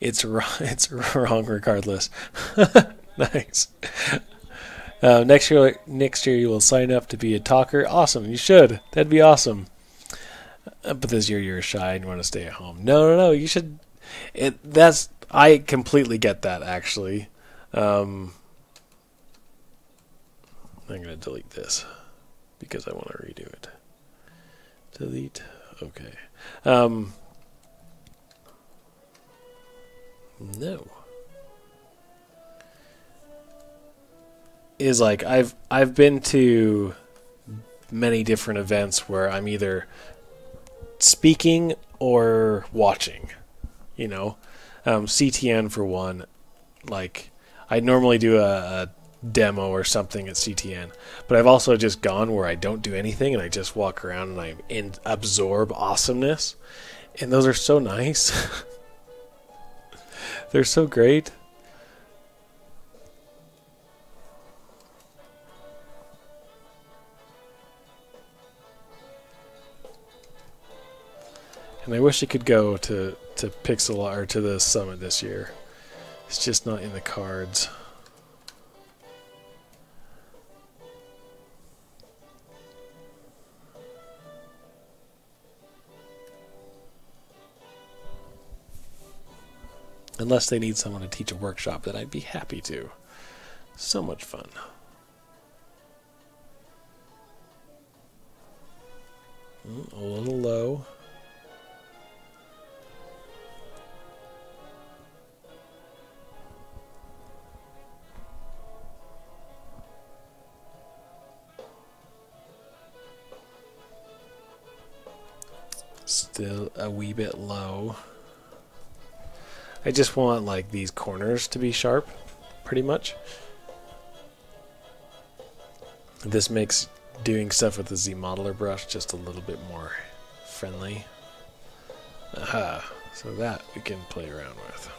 it's wrong. It's wrong regardless. Nice. Next year you will sign up to be a talker. Awesome. You should. That'd be awesome. But this year you're shy and you want to stay at home. No. You should. I completely get that, actually. I'm going to delete this because I want to redo it. Delete. Okay. No. Is like I've been to many different events where I'm either speaking or watching, you know. CTN for one, like I normally do a demo or something at CTN, but I've also just gone where I don't do anything and I just walk around and I absorb awesomeness, and those are so nice. They're so great. And I wish I could go to Pixel or to the Summit this year. It's just not in the cards. Unless they need someone to teach a workshop, then I'd be happy to. So much fun. A little low. Still a wee bit low. I just want like these corners to be sharp, pretty much. This makes doing stuff with the Z modeler brush just a little bit more friendly. Aha, so that we can play around with.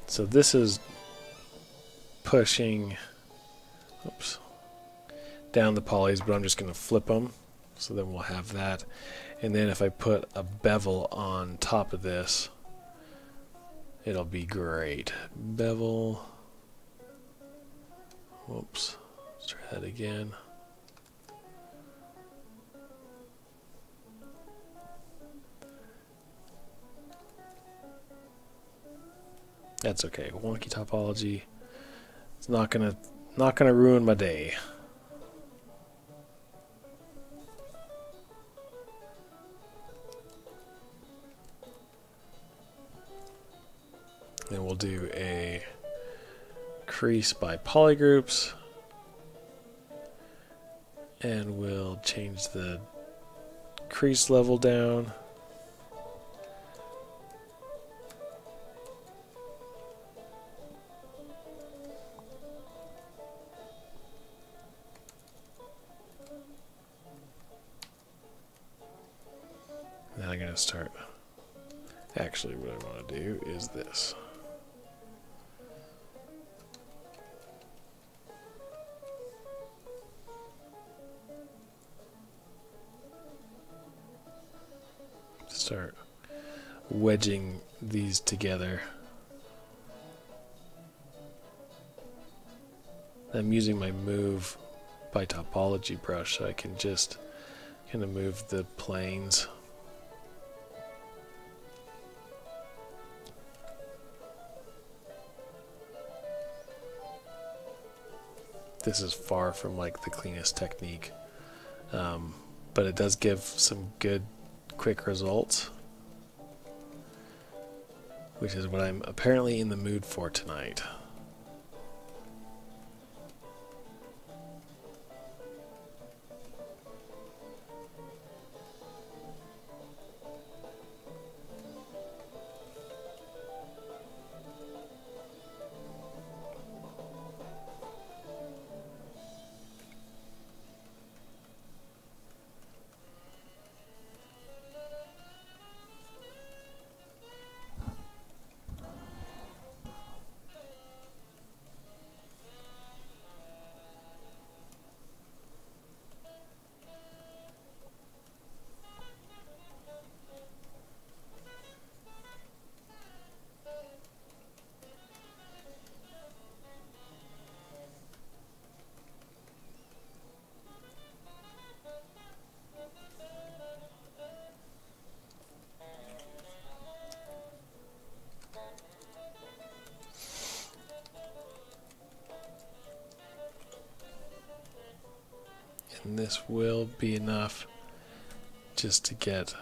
So this is pushing, oops, down the polys, but I'm just going to flip them. So then we'll have that. And then if I put a bevel on top of this, it'll be great. Bevel. Whoops. Let's try that again. That's okay. Wonky topology. It's not gonna ruin my day. Then we'll do a crease by polygroups, and we'll change the crease level down. I'm going to start. Actually, what I want to do is this. Start wedging these together. I'm using my move by topology brush so I can just kind of move the planes. This is far from like the cleanest technique, but it does give some good quick results, which is what I'm apparently in the mood for tonight. And this will be enough just to get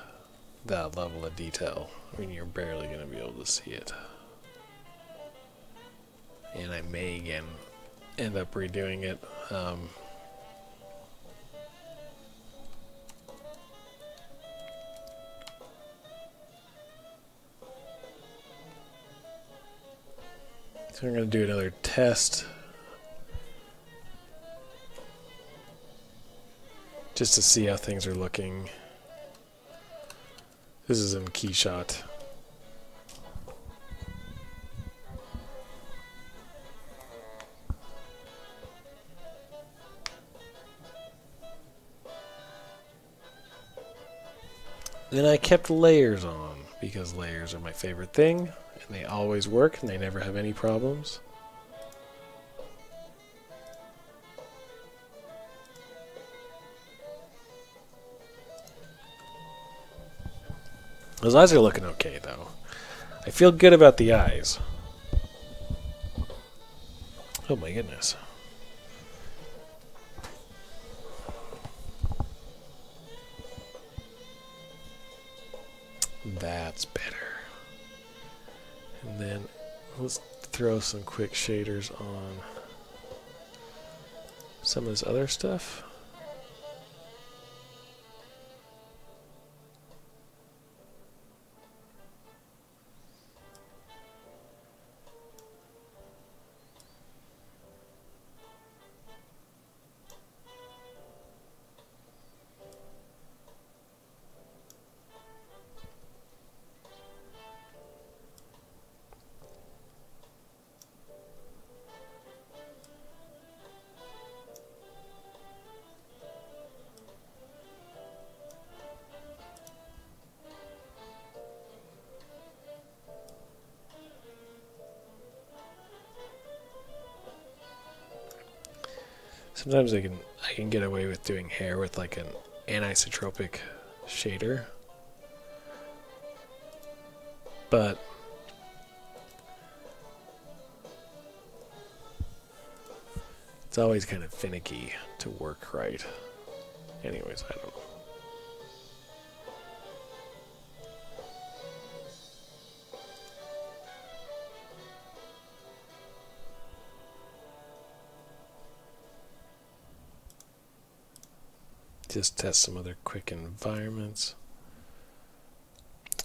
that level of detail. I mean, you're barely going to be able to see it. And I may again end up redoing it. So I'm going to do another test. Just to see how things are looking. This is in KeyShot. Then I kept layers on because layers are my favorite thing and they always work and they never have any problems. Those eyes are looking okay, though. I feel good about the eyes. Oh my goodness. That's better. And then let's throw some quick shaders on some of this other stuff. Sometimes I can get away with doing hair with like an anisotropic shader, but it's always kind of finicky to work right. Anyways, I don't know. Just test some other quick environments.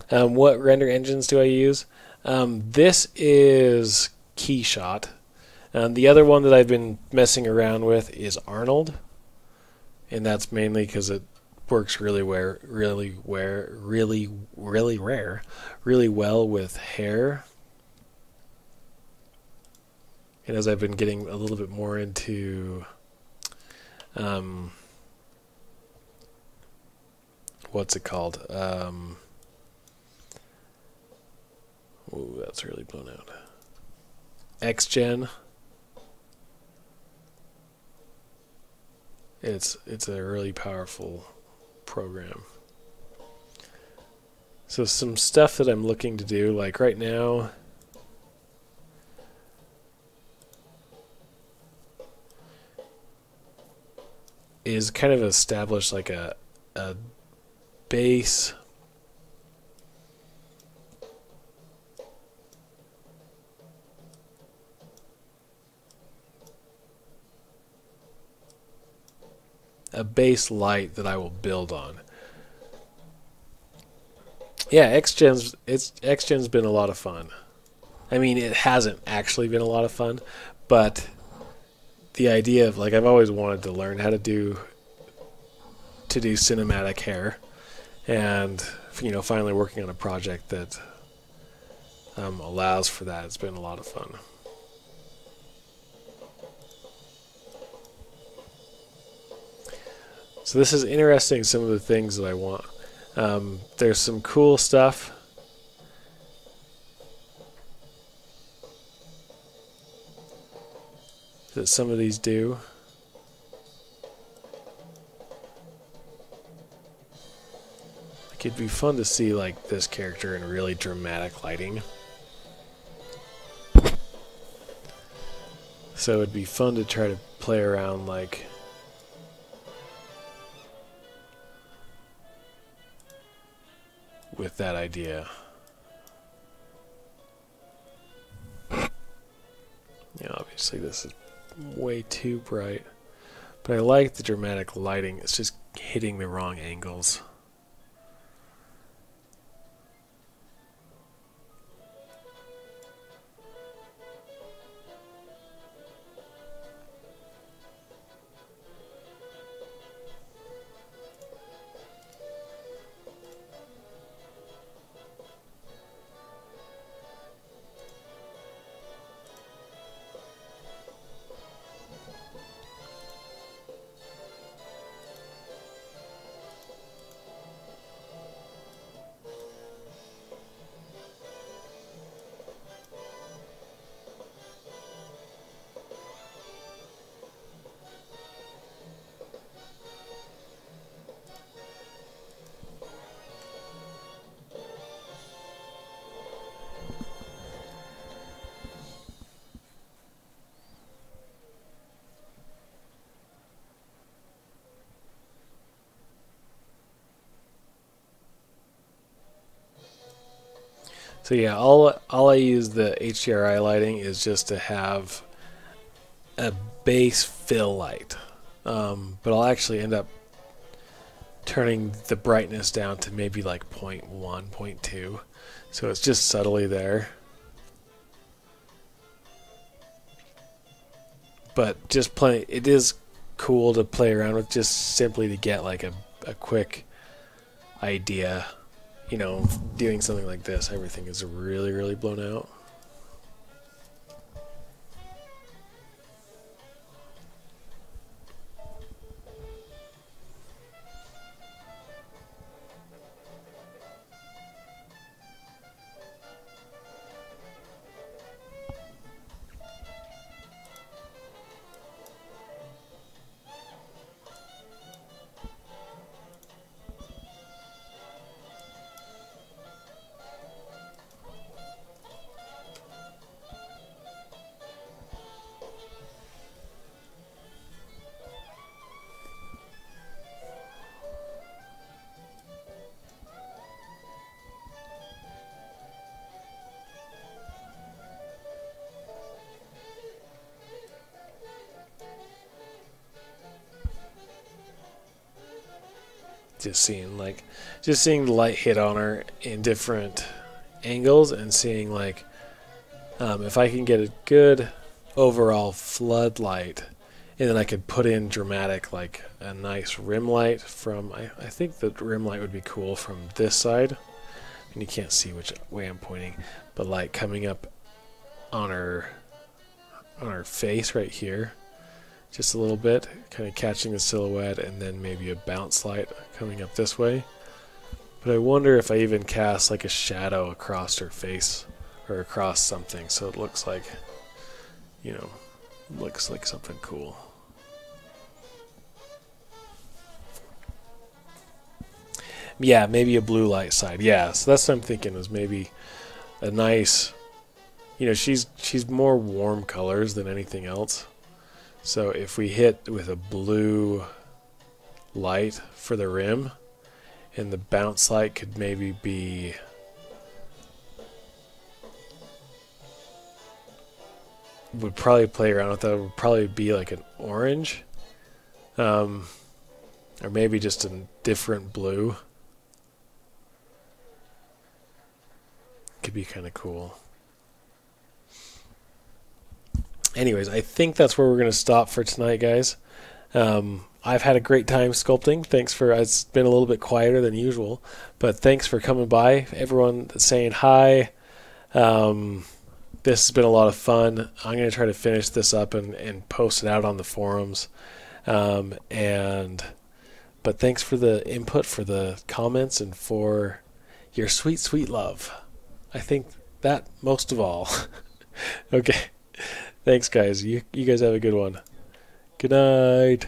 What render engines do I use? This is KeyShot. The other one that I've been messing around with is Arnold. And that's mainly because it works really well with hair. And as I've been getting a little bit more into what's it called? Ooh, that's really blown out. XGen. It's a really powerful program. So some stuff that I'm looking to do, like right now, is kind of establish like a base light that I will build on. Yeah, XGen's been a lot of fun. I mean, it hasn't actually been a lot of fun, but the idea of, like, I've always wanted to learn how to do cinematic hair, and finally working on a project that allows for that. It's been a lot of fun. So this is interesting, some of the things that I want. There's some cool stuff. That some of these do. Like, it'd be fun to see like this character in really dramatic lighting. So it'd be fun to try to play around like with that idea. Obviously this is way too bright, but I like the dramatic lighting. It's just hitting the wrong angles. So yeah, all I use the HDRI lighting is just to have a base fill light, but I'll actually end up turning the brightness down to maybe like 0.1, 0.2, so it's just subtly there. But just play, it is cool to play around with, just simply to get like a quick idea. Doing something like this, everything is really, really blown out. Just seeing the light hit on her in different angles, and seeing if I can get a good overall floodlight And then I could put in dramatic, like a nice rim light from, I think the rim light would be cool from this side. And you can't see which way I'm pointing, but like coming up on her face right here, just a little bit, kind of catching the silhouette, and then maybe a bounce light coming up this way. But I wonder if I even cast like a shadow across her face or across something so it looks like, you know, looks like something cool. Yeah, maybe a blue light side. Yeah, so that's what I'm thinking, is maybe a nice, you know, she's more warm colors than anything else. So if we hit with a blue light for the rim, and the bounce light could maybe be would probably play around with that. It would probably be like an orange, or maybe just a different blue. Could be kind of cool. Anyways, I think that's where we're going to stop for tonight, guys. I've had a great time sculpting. Thanks for, it's been a little bit quieter than usual, but thanks for coming by. Everyone that's saying hi. This has been a lot of fun. I'm going to try to finish this up and post it out on the forums. But thanks for the input, for the comments, and for your sweet, sweet love. I think that most of all. Okay. Thanks, guys. You guys have a good one. Good night.